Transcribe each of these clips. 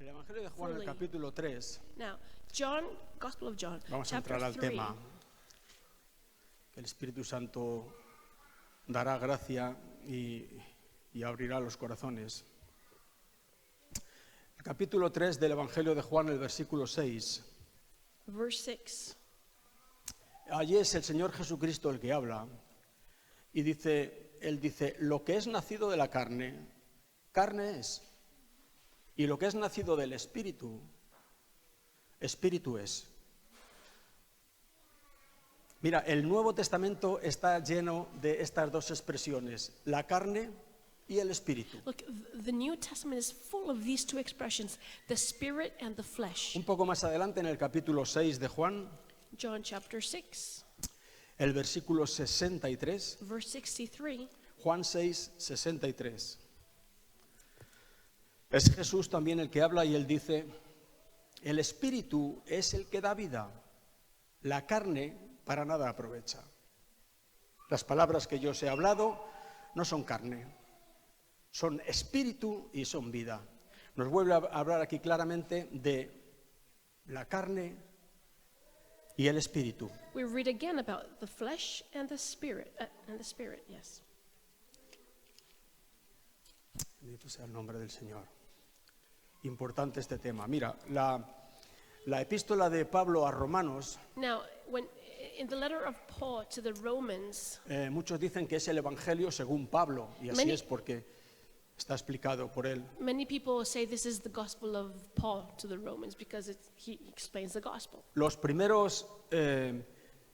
El Evangelio de Juan, el capítulo 3. Now, John, Gospel of John, Vamos a chapter entrar al 3. tema. Que el Espíritu Santo dará gracia y abrirá los corazones. El capítulo 3 del Evangelio de Juan, el versículo 6. Verse 6. Allí es el Señor Jesucristo el que habla. Y él dice, lo que es nacido de la carne, carne es. Y lo que es nacido del Espíritu, Espíritu es. Mira, el Nuevo Testamento está lleno de estas dos expresiones, la carne y el Espíritu. Look, the New Testament is full of these two expressions, the spirit and the flesh. Un poco más adelante en el capítulo 6 de Juan, John chapter 6, el versículo 63, verse 63. Juan 6, 63. Es Jesús también el que habla y él dice, el Espíritu es el que da vida, la carne para nada aprovecha. Las palabras que yo os he hablado no son carne, son espíritu y son vida. Nos vuelve a hablar aquí claramente de la carne y el espíritu. We read again about the flesh and the spirit, yes. Bendito sea el nombre del Señor. Importante este tema. Mira, la epístola de Pablo a Romanos, Now, in the letter of Paul to the Romans, muchos dicen que es el Evangelio según Pablo, y así Many- es porque está explicado por él. many people say this is the gospel of Paul to the Romans because he explains the gospel. Los primeros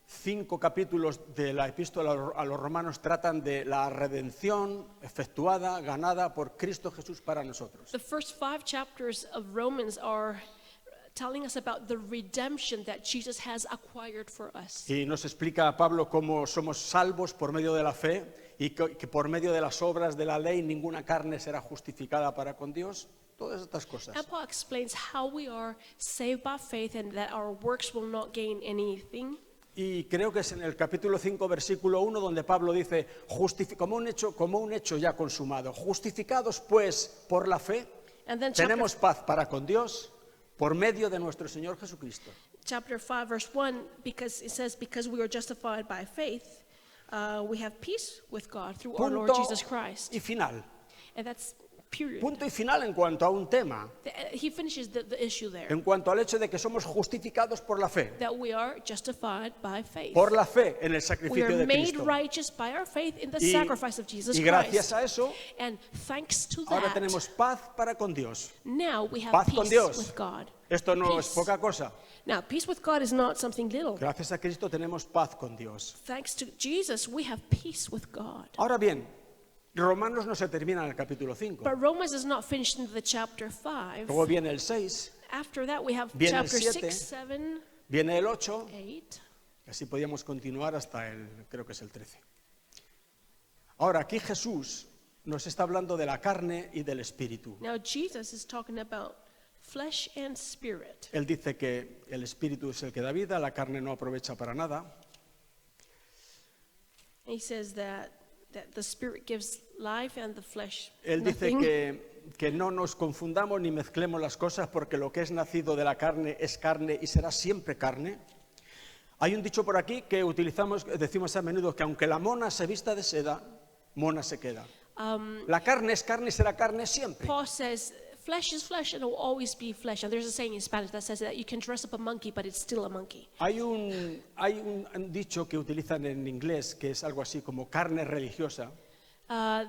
5 capítulos de la epístola a los romanos tratan de la redención efectuada, ganada por Cristo Jesús para nosotros. The first 5 chapters of Romans are telling us about the redemption that Jesus has acquired for us. Y nos explica a Pablo cómo somos salvos por medio de la fe y que por medio de las obras de la ley ninguna carne será justificada para con Dios. Todas estas cosas. And Paul explains how we are saved by faith and that our works will not gain anything. Y creo que es en el capítulo 5, versículo 1, donde Pablo dice, como un hecho ya consumado, justificados pues por la fe, And then tenemos paz para con Dios por medio de nuestro Señor Jesucristo. chapter 5 verse 1, because it says, because we are justified by faith, we have peace with God through our Lord Punto Jesus Christ. y final. And that's period. Punto y final en cuanto a un tema, He finishes the issue there. en cuanto al hecho de que somos justificados por la fe. That we are justified by faith. Por la fe en el We sacrificio are de made Cristo. righteous by our faith in the Y, sacrifice of Jesus y gracias Christ. a eso, And thanks to ahora that, tenemos paz para con Dios. now we have Paz con peace Dios. with God. Esto no es Peace. poca cosa. Now, peace with God is not something little. Gracias a Cristo tenemos paz con Dios. Thanks to Jesus, we have peace with God. Ahora bien, Romanos no se termina en el capítulo 5. But Romans is not finished in the chapter 5. Luego viene el 6, After that, we have Viene el chapter 7. 6, 7, viene el 8, 8. así podíamos continuar hasta creo que es el 13. Ahora, aquí Jesús nos está hablando de la carne y del espíritu. Now, Jesus is talking about flesh and spirit. Él dice que el espíritu es el que da vida, la carne no aprovecha para nada. He says that the spirit gives life and the flesh Él dice nothing. que no nos confundamos ni mezclemos las cosas porque lo que es nacido de la carne es carne y será siempre carne. Hay un dicho por aquí que decimos a menudo que aunque la mona se vista de seda, mona se queda. La carne es carne y será carne siempre. Paul says, flesh is flesh and it will always be flesh. And there's a saying in Spanish that says that you can dress up a monkey, but it's still a monkey. Hay un dicho que utilizan en inglés que es algo así como carne religiosa.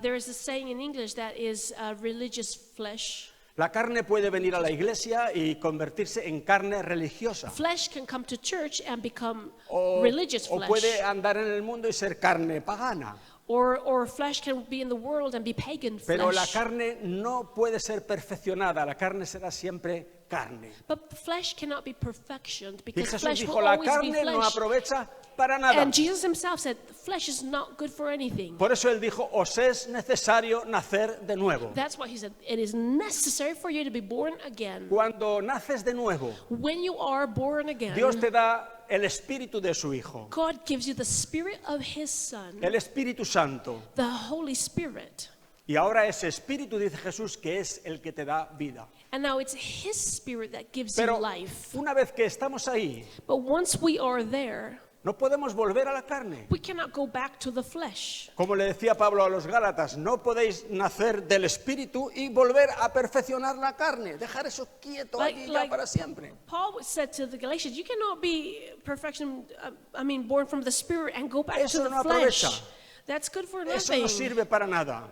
There is a saying in English that is religious flesh. La carne puede venir a la iglesia y convertirse en carne religiosa. Flesh can come to church and become O, religious o flesh. puede andar en el mundo y ser carne pagana. Or flesh can be in the world and be pagan Pero la flesh. carne no puede ser perfeccionada, la carne será siempre carne. But flesh cannot be perfectioned Y because Jesús flesh dijo, will la always be carne no flesh. aprovecha para nada. And Jesus himself said, flesh is not good for anything. Por eso él dijo, os es necesario nacer de nuevo. That's why he said, it is necessary for you to be born again. Cuando naces de nuevo, When you are born again, Dios te da el espíritu de su Hijo, God gives you the spirit of his Son, el Espíritu Santo. the Holy Spirit. Y ahora ese espíritu, dice Jesús, que es el que te da vida. And now it's His Spirit that gives Pero you life. una vez que estamos ahí, But once we are there, no podemos volver a la carne. we cannot go back to the flesh. Como le decía Pablo a los Gálatas, no podéis nacer del espíritu y volver a perfeccionar la carne, dejar eso quieto allí ya para siempre. Paul said to the Galatians, you cannot be born from the Spirit and go back Eso to the no flesh. aprovecha. That's good for Eso nothing. no sirve para nada.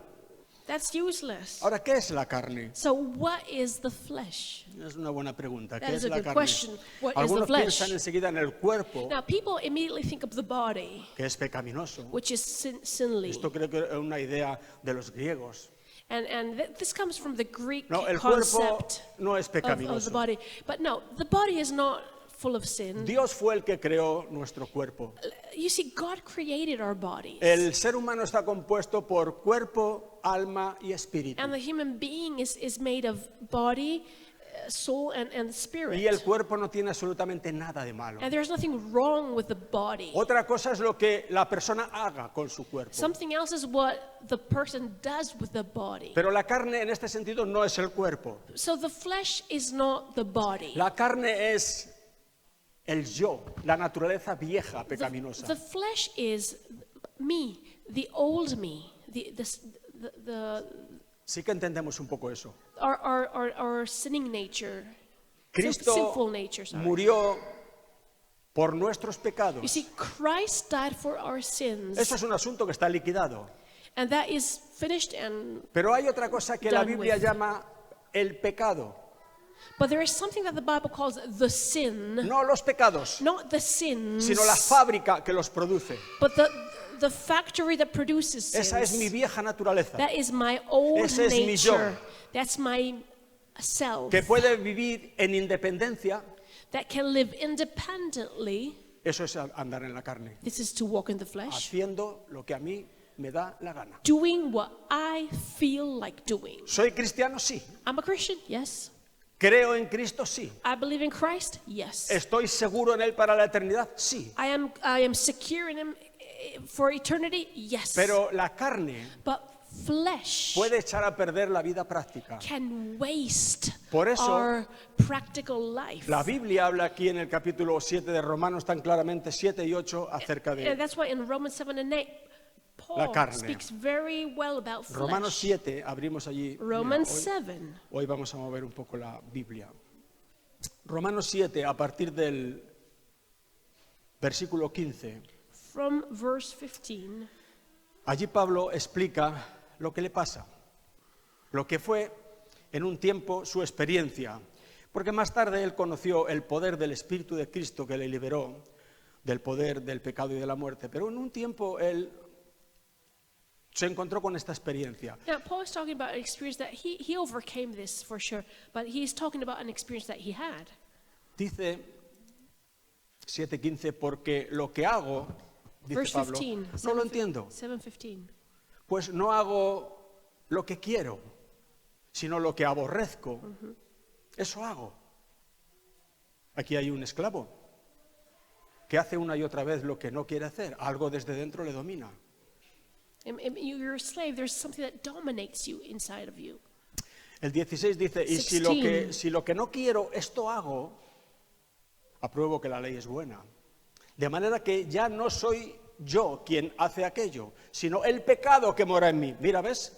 That's useless. Ahora, ¿qué es la carne? So what is the flesh? Es una buena pregunta. That ¿Qué is es a la good carne? question. What is the Algunos flesh? piensan enseguida en el cuerpo, Now, people immediately think of the body, que es pecaminoso. which is sinly. Esto creo que es una idea de los griegos. And this comes from the Greek No, el cuerpo concept no es of the pecaminoso. body. But no, the body is not full of sin. Dios fue el que creó nuestro cuerpo. You see, God created our bodies. El ser humano está compuesto por cuerpo, alma y espíritu. And the human being is made of body, soul, and spirit. Y el cuerpo no tiene absolutamente nada de malo. And there's nothing wrong with the body. Otra cosa es lo que la persona haga con su cuerpo. Something else is what the person does with the body. Pero la carne en este sentido no es el cuerpo. So the flesh is not the body. La carne es el yo, la naturaleza vieja, The pecaminosa. flesh is me, the old me, the Sí que entendemos un poco eso. our sinning nature, Cristo sinful nature. Sorry. murió por nuestros You pecados. see, Christ died for our sins, Eso es un asunto que está liquidado. and that is finished. And Pero hay otra cosa que la Done Biblia with. llama el pecado. but there is something that the Bible calls the sin, No los pecados, not the sins, sino la fábrica que los produce. but the factory that produces sins. Esa es mi vieja naturaleza, That is my old Ese es mi yo. nature. That's my self que puede vivir en independencia. that can live independently. Eso es andar en la carne, This is to walk in the flesh, haciendo lo que a mí me da la gana. doing what I feel like doing. ¿Soy cristiano? Sí. I'm a Christian, yes. ¿Creo en Cristo? Sí. I believe in Christ, yes. ¿Estoy seguro en Él para la eternidad? Sí. I am secure in Him for eternity, yes. Pero la carne But flesh puede echar a perder la vida práctica. can waste Por eso, our practical life. La Biblia habla aquí en el capítulo 7 de Romanos tan claramente, 7 y 8, acerca And de that's why in Romans 7 and 8, La Paul carne. speaks very well about flesh. Romanos 7. Abrimos allí. Mira, Romans hoy, 7. hoy vamos a mover un poco la Biblia. Romanos 7, a partir del versículo 15. From verse 15, Allí Pablo explica lo que le pasa, lo que fue en un tiempo su experiencia, porque más tarde él conoció el poder del Espíritu de Cristo que le liberó del poder del pecado y de la muerte, pero en un tiempo él se encontró con esta experiencia. now Paul is talking about an experience that he overcame this for sure, but he's talking about an experience that he had. Dice 7:15, porque lo que hago, dice Verse Pablo, 15. no lo entiendo, 7:15. pues no hago lo que quiero, sino lo que aborrezco, eso hago. Aquí hay un esclavo que hace una y otra vez lo que no quiere hacer, algo desde dentro le domina. You're a slave. There's something that dominates you inside of you. El 16 dice, y si lo que no quiero, esto hago, apruebo que la ley es buena. De manera que ya no soy yo quien hace aquello, sino el pecado que mora en mí. Mira, ¿ves?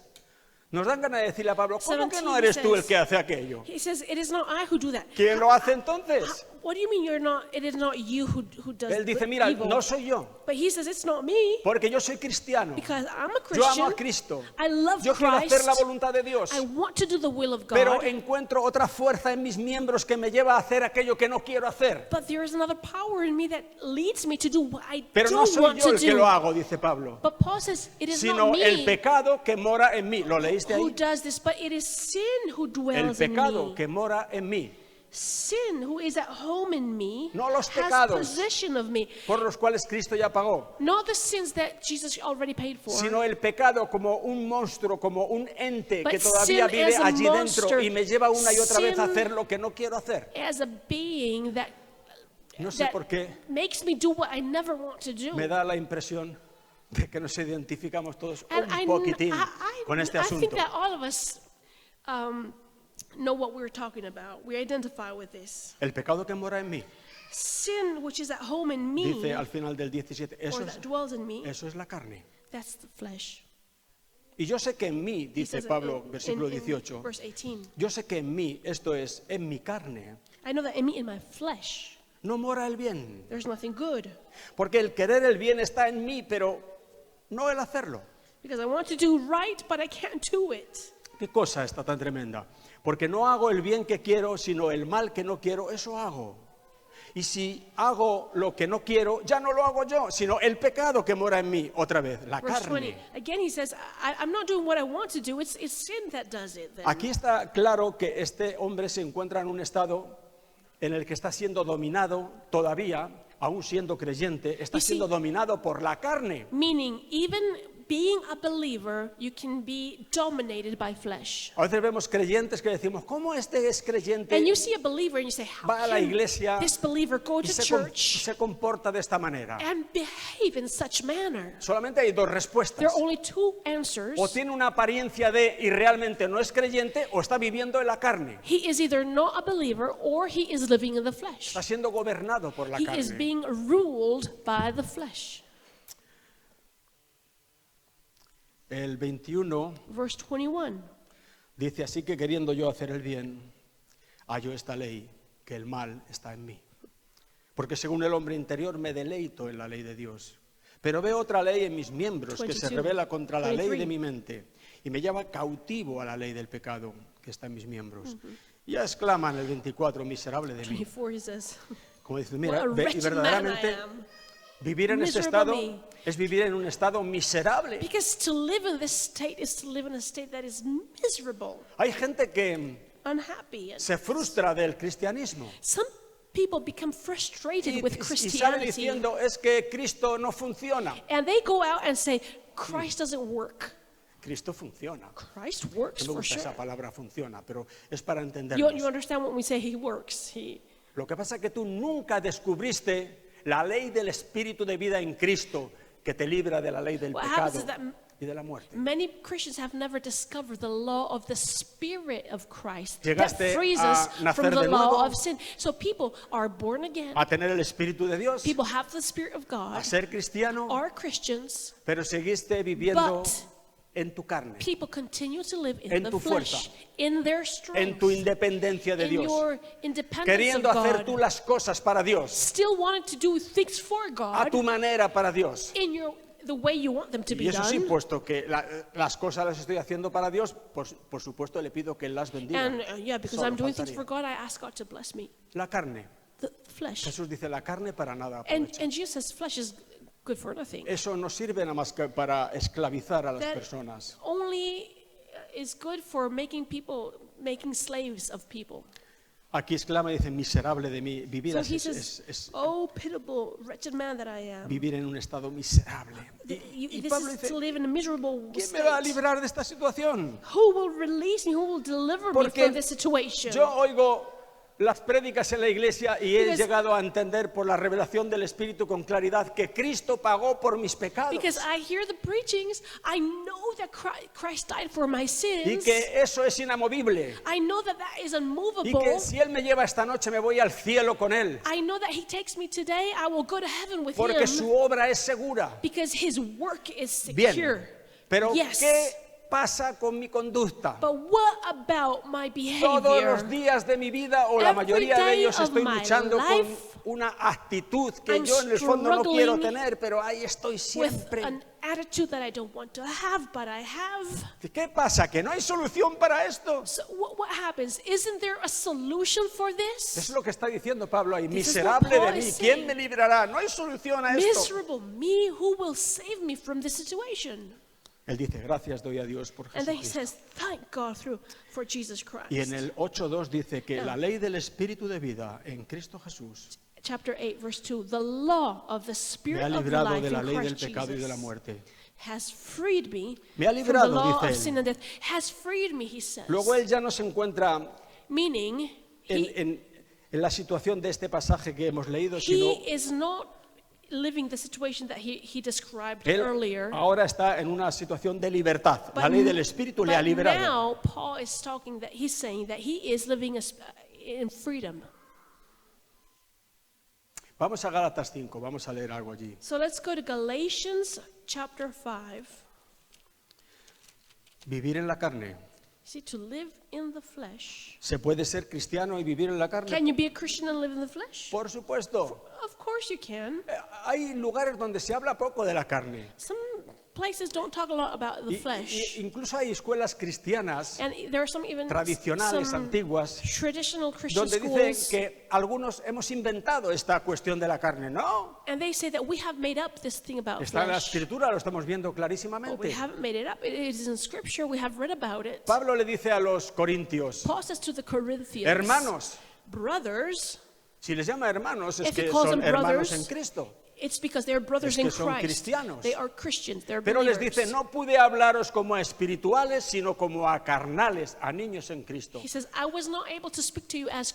Nos dan ganas de decirle a Pablo, ¿cómo que no eres tú el que hace aquello? He says, it is not I who do that. ¿Quién lo hace entonces? What do you mean it is not you who does Él dice, mira, evil? no soy yo, But he says, it's not me, porque yo soy cristiano. because I'm a Yo amo Christian. a Cristo. I love Yo quiero hacer la Christ. voluntad de Dios. I want to do the will of Pero God. encuentro otra fuerza en mis miembros que me lleva a hacer aquello que no quiero hacer. But there is another power in me that leads me to do what I Pero no don't soy want yo to el que do. lo hago, dice Pablo, But Paul says, it is sino not el me pecado que mora en mí. ¿Lo leíste who ahí? does this, but it is sin who El dwells in pecado me. que mora en mí, Sin who is at home in me No los has pecados. possession of me. por los cuales Cristo ya pagó, Not the sins that Jesus already paid for. sino el pecado como un monstruo, como un ente But que todavía sin vive as a allí dentro monster, y me lleva una y otra vez a sin- hacer lo que no quiero hacer. As a being that, No sé that por qué makes me do what I never want to do. me da la impresión de que nos identificamos todos And un poquitín I con este I asunto. think that all of us know what we're talking about. We identify with this. El pecado que mora en mí, Sin, which is at home in me, dice al final del 17, or that dwells in me, eso es la carne. that's the flesh. Y yo sé que en mí, He dice says it Pablo, in versículo 18, verse 18. yo sé que en mí, esto es, en mi carne, I know that in me, in my flesh, no mora el bien. there's nothing good. Porque el querer el bien está en mí, pero no el hacerlo. Because I want to do right, but I can't do it. ¿Qué cosa está tan tremenda? Porque no hago el bien que quiero, sino el mal que no quiero, eso hago. Y si hago lo que no quiero, ya no lo hago yo, sino el pecado que mora en mí, otra vez, la Verse 20. carne. Again, he says, I'm not doing what I want to do. It's sin that does it. Then. Aquí está claro que este hombre se encuentra en un estado en el que está siendo dominado todavía, aún siendo creyente, está You see- siendo dominado por la carne. Meaning, even being a believer, you can be dominated by flesh. A veces vemos creyentes que decimos, ¿cómo este es creyente And you see a believer and you say, how va a la can iglesia this believer go y to se church comporta de esta manera? and behave in such manner? Solamente hay dos respuestas. There are only two answers. O tiene una apariencia de y realmente no es creyente, o está viviendo en la carne. He is either not a believer or he is living in the flesh. Está siendo gobernado por la He is carne. being ruled by the flesh. El 21 Verse 21. dice, así que queriendo yo hacer el bien, hallo esta ley, que el mal está en mí. Porque según el hombre interior me deleito en la ley de Dios. Pero veo otra ley en mis miembros que se 22, revela contra la ley 23. de mi mente y me lleva cautivo a la ley del pecado que está en mis miembros. Y ya exclaman el 24, miserable de mí. 24 he says, Como dice, what mira, a y wretched man I verdaderamente am. vivir en ese Miserable estado me. es vivir en un estado miserable. Because to live in this state is to live in a state that is miserable, Hay gente que unhappy. And se frustra del cristianismo some people become frustrated with y sale Christianity. diciendo es que Cristo no funciona. And they go out and say, Christ doesn't work. Cristo funciona. Christ works No me for gusta sure. esa palabra funciona, pero es para You entendernos. understand when we say he works. Lo que pasa es que tú nunca descubriste la ley del espíritu de vida en Cristo que te libra de la ley del What happens pecado is that y de la muerte. many Christians have never discovered the law of the Spirit of Christ Llegaste that frees a us nacer from the de law nuevo. of sin. So people are born again. A tener el espíritu de Dios, People have the Spirit of God, a ser cristiano, are Christians, pero seguiste viviendo but en tu carne, people continue to live in En the tu flesh, fuerza, in their en strength, tu independencia de in Dios, your independence queriendo of hacer tú God, las cosas para Dios, still wanting to do things for a God tu manera para Dios. in the way you want them to Y be eso sí, done. puesto que las cosas las estoy haciendo para Dios, por supuesto le pido que Él las bendiga. And yeah, because Solo I'm doing things faltaría. for God, I ask God to bless me. La carne. The flesh. Jesús dice, la carne para nada And aprovecha. Jesus says flesh is good for nothing. Eso no sirve nada más que para esclavizar a las That personas. only is good for making slaves of people. Aquí exclama y dice, miserable de mí. Vivir So así he says, es oh, pitiable, wretched man that I am. vivir en un estado miserable. Y This Pablo is dice, to live in a miserable ¿quién me va a state. librar de esta situación? Who will release me? Who will deliver me Porque from this situation? yo oigo las prédicas en la iglesia y he Because- llegado a entender por la revelación del Espíritu con claridad que Cristo pagó por mis pecados. Because I hear the preachings, I know that Christ died for my Y sins. que eso es inamovible. I know that that is Y unmovable. que si Él me lleva esta noche me voy al cielo con Él. I know that he takes me today, I will go to heaven with Porque him. su obra es segura. Because his work is Bien. secure. Pero Yes. ¿qué pasa con mi conducta? But what about my Todos los behavior? días de mi vida o la Every mayoría de day ellos of estoy my luchando con life, una actitud que I'm yo en el fondo no quiero struggling tener, pero ahí estoy With siempre. an attitude that I don't want to have, but I have. ¿Qué pasa? ¿Que no hay solución para esto? So what happens? Isn't there a solution for Es this? lo que está diciendo Pablo ahí. This is what Miserable de Paul mí, is ¿quién saying. me librará? No hay solución a esto. Miserable me, who will save me from this situation? Él dice, gracias doy a Dios por And then he Jesucristo. says, thank God for Jesus Christ. Y en el 8.2 dice que Yeah. la ley del Espíritu de vida en Cristo Jesús Chapter 8, verse 2, the law of the me Spirit ha of librado life de la in ley del Christ pecado y de la Jesus muerte. has freed me Me ha from the librado, law dice of él. sin and death. Has freed me, he says. Luego él ya no se encuentra Meaning, en la situación de este pasaje que hemos leído, sino he is not living the situation that he described Él earlier. ahora está en una situación de libertad. La But ley del Espíritu le ha but liberado. now Paul is talking that he's saying that he is living in freedom. Vamos a Gálatas 5, vamos a leer algo allí. So let's go to Galatians chapter 5. Vivir en la carne. See, to live in the flesh. ¿Se puede ser cristiano y vivir en la carne? Can you be a Christian and live in the flesh? Por supuesto. Of course you can. Hay lugares donde se habla poco de la carne. Some places don't talk a lot about the flesh. Incluso hay escuelas cristianas And there are some even tradicionales, some antiguas, traditional Christian donde dicen schools. que algunos hemos inventado esta cuestión de la carne. No, And they say that we have made up this thing about está en la flesh. escritura, lo estamos viendo But clarísimamente. we haven't made it up. It is in Scripture. We have read about it. Pablo le dice a los corintios, Paul says to the Corinthians, hermanos, brothers, si les llama hermanos es If he que calls son them hermanos brothers, en Cristo. it's because they're brothers Es que in son Christ. cristianos. They are Christians. They're Pero les believers. dice, no pude hablaros como a espirituales, sino como a carnales, a niños en Cristo. He says, I was not able to speak to you as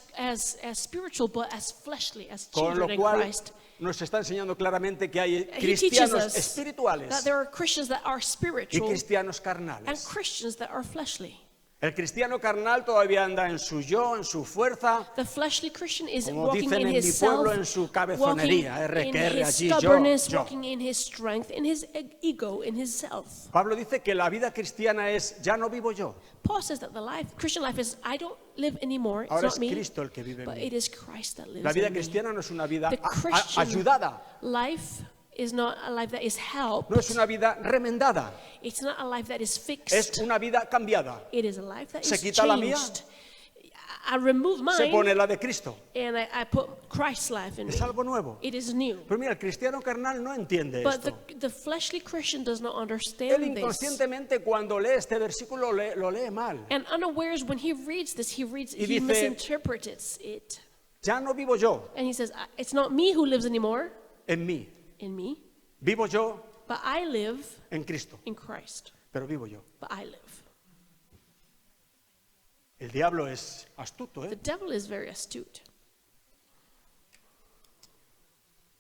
spiritual, but as fleshly, as Con lo children in cual Christ. nos está enseñando claramente que hay He teaches cristianos us espirituales that there are Christians that are y spiritual cristianos and carnales. Christians that are fleshly. El cristiano carnal todavía anda en su yo, en su fuerza, The fleshly Christian is como walking dicen in en mi his pueblo, self, en su walking cabezonería, R in que R his allí, yo, stubbornness, yo. walking in his strength, in his ego, in his self. Pablo dice que la vida cristiana es, ya no vivo yo, Paul says that the Christian life is, I don't live anymore, it's ahora not es me, Cristo el que vive en but mí. it is Christ that lives La vida in me. cristiana no es una vida The Christian ayudada, life is not a life that is helped. no es una vida remendada, It's not a life that is es fixed. una vida cambiada. It is a life that Se is quita la mía, changed. I remove se pone mine la de Cristo, and I put Christ's life in me. es algo nuevo. It is new. Pero mira, el cristiano carnal no entiende But esto. the fleshly Christian does not Él understand this. inconscientemente cuando lee este versículo lo lee mal. And unawares, when he reads this, he Y he dice- misinterprets it. Ya no vivo yo And he says, it's not me who lives anymore en mí, in me, vivo yo but I live en Cristo, in Christ. pero vivo yo. But I live. El diablo es astuto, The ¿eh? devil is very astute.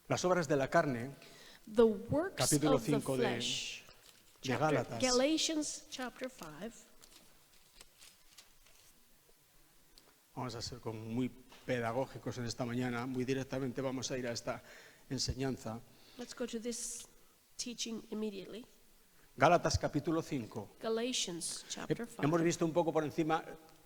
Las obras de la carne, The works Capítulo of the 5 de flesh. Gálatas. Galatians chapter 5. vamos a ser como muy pedagógicos en esta mañana, muy directamente vamos a ir a esta enseñanza. Let's go to this teaching immediately. Gálatas capítulo 5. Galatians chapter 5. Hemos visto un poco por encima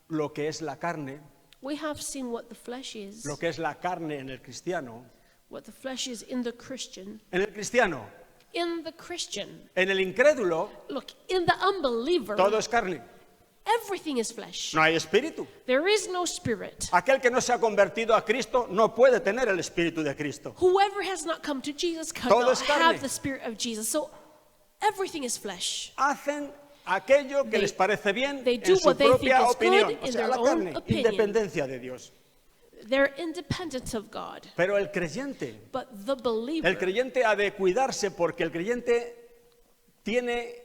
lo que es la carne, We have seen what the flesh is, lo que es la carne en el cristiano. what the flesh is in the Christian. En el cristiano, In the Christian, en el incrédulo, look, in the unbeliever, todo es carne, everything is flesh. no hay espíritu. There is no spirit. Aquel que no se ha convertido a Cristo no puede tener el espíritu de Cristo. Whoever has not come to Jesus Todo cannot es carne. have the spirit of Jesus. So everything is flesh. Hacen aquello que They- les parece bien they do en su what they think propia is opinión, good o in sea, their la own carne, opinion. independencia de Dios. They're independent of God. Pero el creyente But the believer, El creyente ha de cuidarse porque el creyente tiene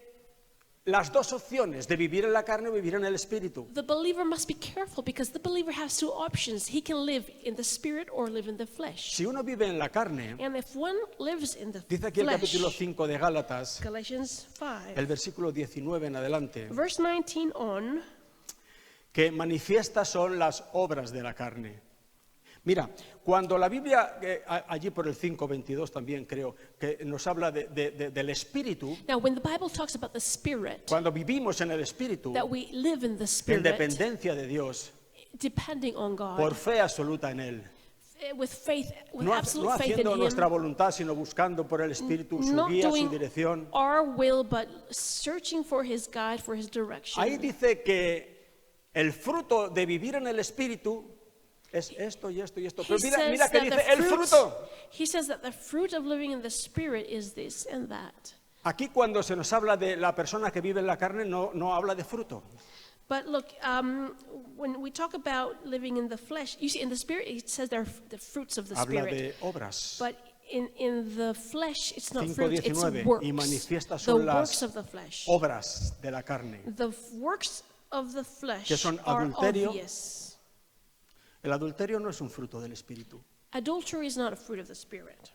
las dos opciones de vivir en la carne o vivir en el espíritu. the believer must be careful because the believer has two options. He can live in the spirit or live in the flesh. Si uno vive en la carne, And if one lives in the dice aquí el capítulo flesh, 5 de Gálatas, Galatians 5, el versículo 19 en adelante, verse 19 on, que manifiestas son las obras de la carne. Mira, cuando la Biblia, allí por el 5:22 también creo, que nos habla del espíritu, now when the Bible talks about the spirit, cuando vivimos en el espíritu, that we live in the en spirit, dependencia de Dios, depending on God, por fe absoluta en Él. with faith, with No absolute faith in haciendo nuestra Him, voluntad, sino buscando por el Espíritu su not guía, su doing dirección. our will, but searching for His guide, for His direction. Ahí dice que el fruto de vivir en el Espíritu es esto y esto y esto. Pero He mira, says mira que that dice the el fruit- fruto. He says that the fruit of living in the spirit is this and that. Aquí cuando se nos habla de la persona que vive en la carne, no habla de fruto. But look, when we talk about living in the flesh, you see, in the spirit, it says they're the fruits of the Habla spirit. de obras. But in the flesh, it's not fruit, it's 5:19, works. y manifiestas The son las works of the flesh. Obras de la carne. The works of the flesh Que son are adulterio. obvious. El adulterio no es un fruto del Espíritu. Adultery is not a fruit of the spirit.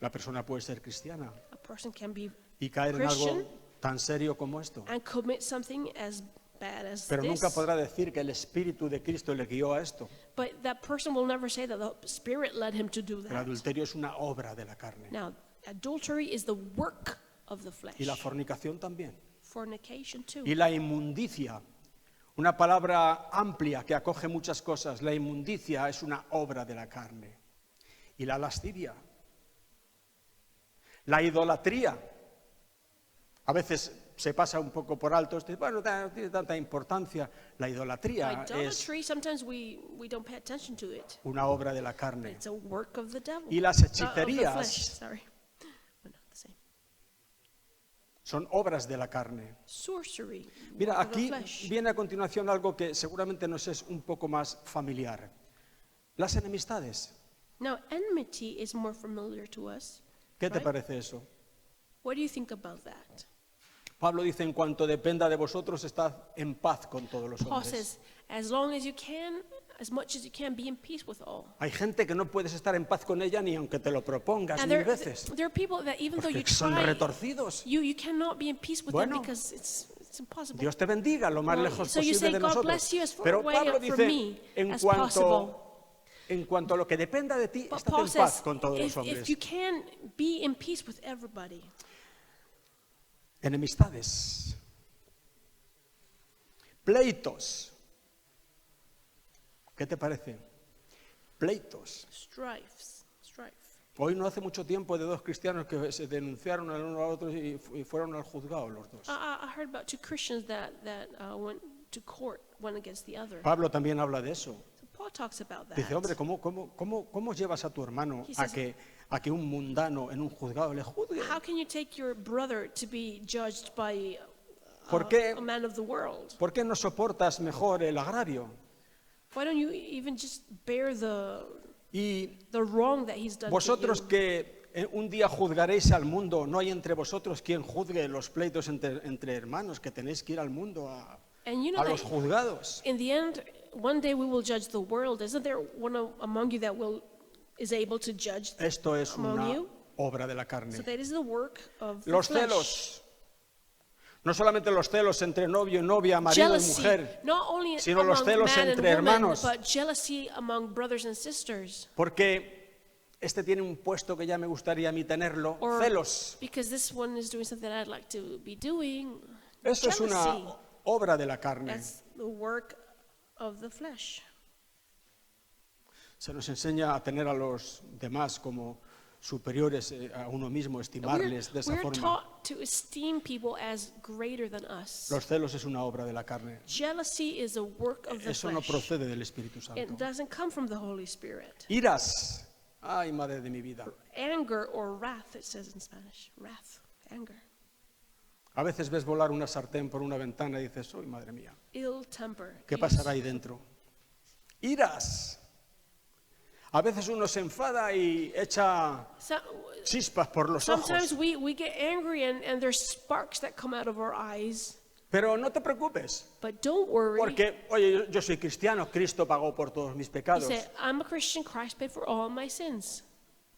La persona puede ser cristiana A person can be y caer en algo Christian tan serio como esto. and commit something as bad as Pero nunca this. podrá decir que el Espíritu de Cristo le guió a esto. But that person will never say that the Spirit led him to do El that. adulterio es una obra de la carne. Now, adultery is the work of the flesh. Y la fornicación también. Fornication too. Y la inmundicia, una palabra amplia que acoge muchas cosas. La inmundicia es una obra de la carne. Y la lascivia. La idolatría. A veces se pasa un poco por alto. Bueno, no tiene tanta importancia. La idolatría es Idolatry, sometimes we don't pay attention to it. una obra de la carne. It's a work of the devil. Y las Of the hechicerías flesh, sorry. Well, not the same. son obras de la carne. Sorcery. Mira, work of the aquí flesh. viene a continuación algo que seguramente nos es un poco más familiar. Las enemistades. Now, enmity is more familiar to us. ¿Qué te Right. parece eso? What do you think about that? Pablo dice, en cuanto dependa de vosotros, estad en paz con todos los Paul hombres. says, as long as you can, as much as you can, be in peace with all. Hay gente que no puedes estar en paz con ella ni aunque te lo propongas And 1000 veces. there are people that even though you Porque son try, retorcidos. you cannot be in peace with Bueno, them because it's impossible. Dios te bendiga lo más Well, lejos so you posible say, de God nosotros. bless you as far Pero away Pablo from dice, me en as possible. cuanto a lo que dependa de ti, But estate Paul en paz says, con todos los if hombres. you can be in peace with everybody. Enemistades. Pleitos. ¿Qué te parece? Pleitos. Strife. Hoy no hace mucho tiempo de dos cristianos que se denunciaron el uno al otro y fueron al juzgado los dos. I heard about two Christians that went to court, one against the other. Pablo también habla de eso. So Paul talks about that. Dice, hombre, ¿cómo llevas a tu hermano He a says- que un mundano en un juzgado le juzgue? How can you take your brother to be judged by ¿Por qué? a man of the world? ¿Por qué no soportas mejor el agravio? Why don't you even just bear Y the wrong that he's done vosotros to you? que un día juzgaréis al mundo, no hay entre vosotros quien juzgue los pleitos entre hermanos, que tenéis que ir al mundo And you know a los that juzgados. in the end, one day we will judge the world. Isn't there one among you that is able to judge? Esto es among una you? obra de la carne. So that is the work of the Los flesh. celos. No solamente los celos entre novio y novia, marido y Jealousy, mujer, not only sino los among celos man and entre woman, hermanos. but jealousy among brothers and sisters. porque este tiene un puesto que ya me gustaría a mí tenerlo, Or celos. because this one is doing something I'd like to be doing. Eso es Jealousy. una obra de la carne. That's the work of the flesh. Se nos enseña a tener a los demás como superiores a uno mismo, estimarles de esa We're forma. taught to esteem people as greater than us. Los celos es una obra de la carne. Jealousy is a work of the Eso no flesh. procede del Espíritu Santo. It doesn't come from the Holy Spirit. Iras. Ay, madre de mi vida. Anger or wrath, it says in Spanish. Wrath, anger. A veces ves volar una sartén por una ventana y dices, ¡ay, madre mía! Ill temper. ¿Qué pasará ahí dentro? Iras. A veces uno se enfada y echa chispas por los Sometimes ojos. we get angry and there's sparks that come out of our eyes. Pero no te preocupes, But don't worry. porque, oye, yo soy cristiano, Cristo pagó por todos mis He pecados. said, I'm a Christian, Christ paid for all my sins.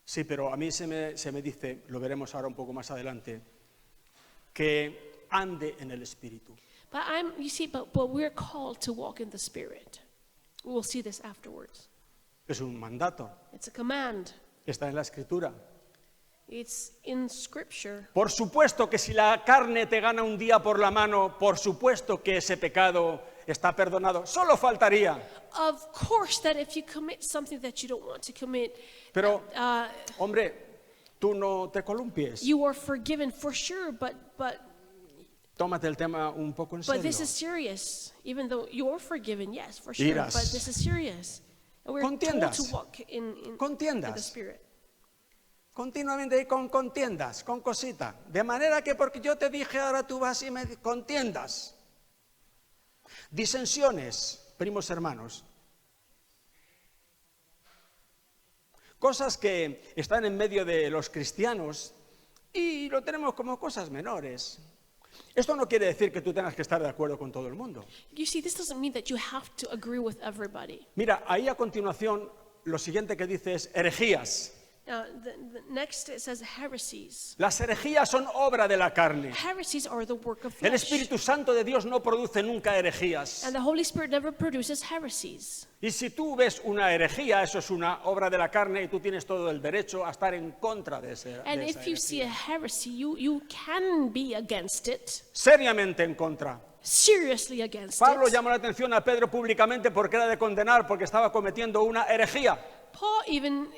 Sí, pero a mí se me dice, lo veremos ahora un poco más adelante, que ande en el Espíritu. But we're called to walk in the Spirit. We'll see this afterwards. Es un mandato, It's a command. está en la Escritura. It's in Scripture. Por supuesto que si la carne te gana un día por la mano, por supuesto que ese pecado está perdonado. Solo faltaría. Of course that if you commit something that you don't want to commit, Pero, hombre, tú no te columpies. you are forgiven for sure, but Tómate el tema un poco en this is serio. serious. Even though you're forgiven, yes, for sure, Iras. but this is serious. And we're told Contiendas. to walk in the Contiendas. Spirit. Continuamente ahí con contiendas, con cosita. De manera que porque yo te dije ahora tú vas y me contiendas. Disensiones, primos hermanos. Cosas que están en medio de los cristianos y lo tenemos como cosas menores. Esto no quiere decir que tú tengas que estar de acuerdo con todo el mundo. You see, this doesn't mean that you have to agree with everybody. Mira, ahí a continuación lo siguiente que dice es herejías. Next it says heresies. Las herejías son obra de la carne. Heresies are the work of El flesh. Espíritu Santo de Dios no produce nunca herejías. And the Holy Spirit never produces heresies. Y si tú ves una herejía, eso es una obra de la carne y tú tienes todo el derecho a estar en contra de esa And herejía. if you see a heresy, you can be against it, Seriamente en contra. seriously against Pablo it. llamó la atención a Pedro públicamente porque era de condenar, porque estaba cometiendo una herejía. Paul even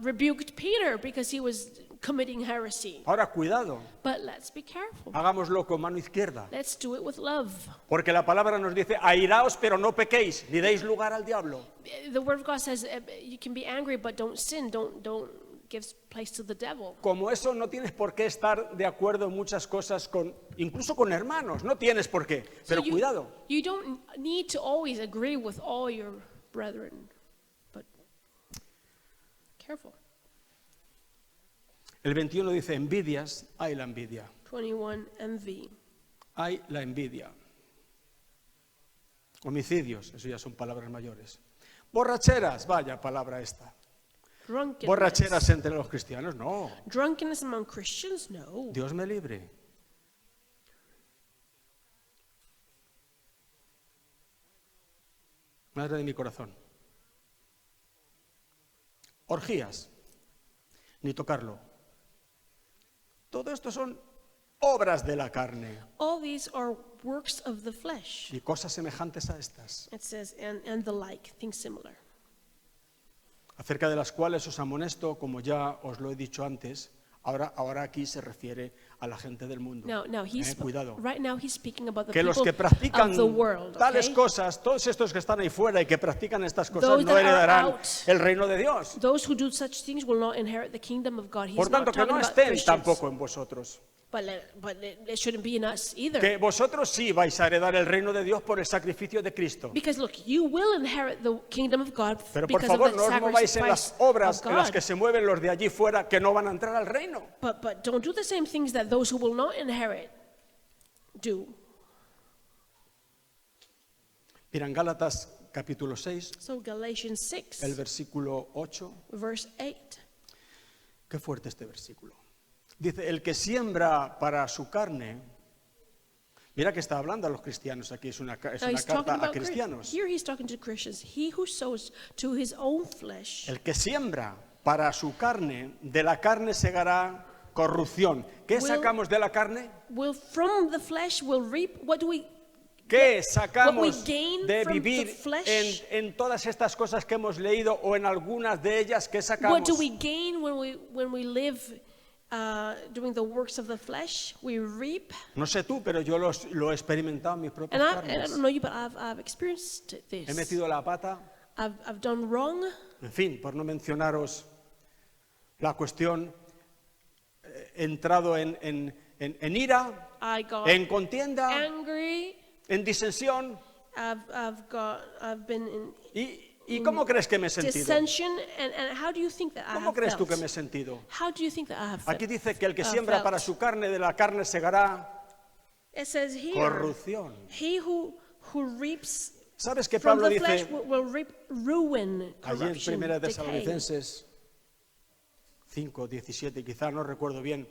rebuked Peter because he was committing heresy. Ahora, cuidado, But let's be careful. hagámoslo con mano izquierda. Let's do it with love. Porque la palabra nos dice, airaos pero no pequéis, ni deis lugar al diablo. The Word of God says you can be angry, but don't sin. Don't give place to the devil. Como eso no tienes por qué estar de acuerdo en muchas cosas, incluso con hermanos, no tienes por qué, pero So cuidado. You don't need to always agree with all your brethren, but careful. El 21 dice, envidias, hay la envidia, 21, envy. hay la envidia. Homicidios, eso ya son palabras mayores. Borracheras, vaya palabra esta. Drunkenness. Borracheras entre los cristianos, no, Drunkenness among Christians? No. Dios me libre. Madre de mi corazón. Orgías, ni tocarlo. Todo esto son obras de la carne All these are works of the flesh. y cosas semejantes a estas, It says, and the like, things similar. acerca de las cuales os amonesto, como ya os lo he dicho antes. Ahora aquí se refiere a la gente del mundo. Now he's Cuidado. right now he's speaking about the Que los people que practican of the world. tales Okay? cosas, todos estos que están ahí fuera y que practican estas cosas, Those no that are heredarán out. el reino de Dios. Those who do such things will not inherit the kingdom of God. He's Por tanto, not que talking no about estén Christians. tampoco en vosotros. But it shouldn't be in us either. Que vosotros sí vais a heredar el reino de Dios por el sacrificio de Cristo. Because look, you will inherit the kingdom of God Pero por because favor, of the no os mováis en las sacrifice obras of en las God. que se mueven los de allí fuera, que no van a entrar al reino. But don't do the same things that those who will not inherit do. Mira, en Gálatas capítulo 6, So Galatians 6, el versículo 8, verse 8. qué fuerte este versículo. Dice, el que siembra para su carne, mira que está hablando a los cristianos aquí, es una Now carta he's talking a about cristianos. here he's talking to Christians. He who sows to his own flesh. El que siembra para su carne, de la carne segará corrupción. ¿Qué Will- sacamos de la carne? Will from the flesh will reap. What do we ¿Qué what we sacamos gain de from vivir the flesh? en todas estas cosas que hemos leído o en algunas de ellas? ¿Qué What sacamos? do we gain when we live doing the works of the flesh? We reap. No sé tú, pero yo lo he experimentado en mis propias And I carnes. don't know you, but I've experienced He this. metido la pata, I've done wrong. en fin, por no mencionaros la cuestión, he entrado en ira, I got en contienda, angry. en disensión. I've been in ¿Y cómo crees que me he sentido? dissension. And how do you think that I ¿Cómo have crees tú felt? que me he sentido? How do you think that I have felt? Aquí dice que el que siembra para su carne, de la carne segará It says here, corrupción. he who reaps ¿Sabes que from Pablo the flesh dice will reap ruin, allí en corruption, 1 decay. Tesalonicenses 5, 17, quizá no recuerdo bien?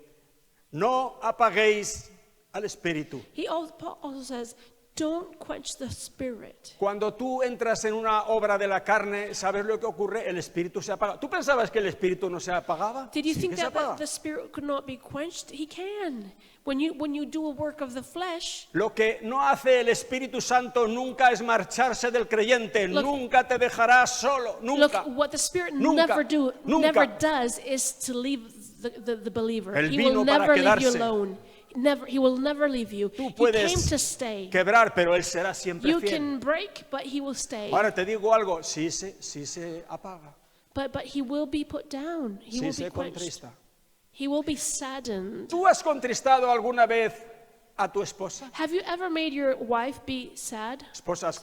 No apaguéis al espíritu. Paul also says, don't quench the spirit. Cuando tú entras en una obra de la carne, ¿sabes lo que ocurre? El espíritu se apaga. ¿Tú pensabas que el espíritu no se apagaba? Did you Sí think que se that apaga. the spirit could not be quenched? He can. When you do a work of the flesh, Lo que no hace el Espíritu Santo nunca es marcharse del creyente, Look- nunca te dejará solo, nunca. look, what the spirit Nunca, nunca. never does is to leave the believer. Él He vino will para never leave you quedarse. alone. He will never leave you. Tú He came to puedes stay. quebrar, pero Él será siempre You fiel. can break, but he will stay. Ahora te digo algo, sí se apaga, But he will be put down. He sí will se be quenched. contrista. He will be saddened. ¿Tú has contristado alguna vez a tu esposa? Have you ever made your wife be sad? Esposa, ¿has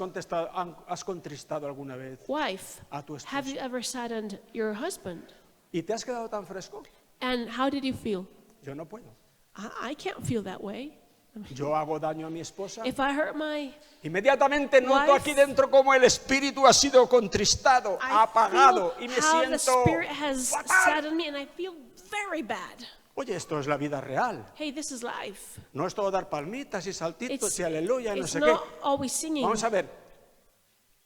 contristado alguna vez Wife, a tu have you esposa? ever saddened your husband? ¿Y te has quedado tan fresco? And how did you feel? Yo no puedo. I can't feel that way. yo hago daño a mi esposa, If I hurt my, inmediatamente noto wife, aquí dentro como el espíritu ha sido contristado, I apagado feel y me how the siento Spirit has fatal. sat on me and I feel very bad. Oye, esto es la vida real. Hey, this is life. No es todo dar palmitas y saltitos It's, y aleluya y no it's sé qué. not always singing. Vamos a ver.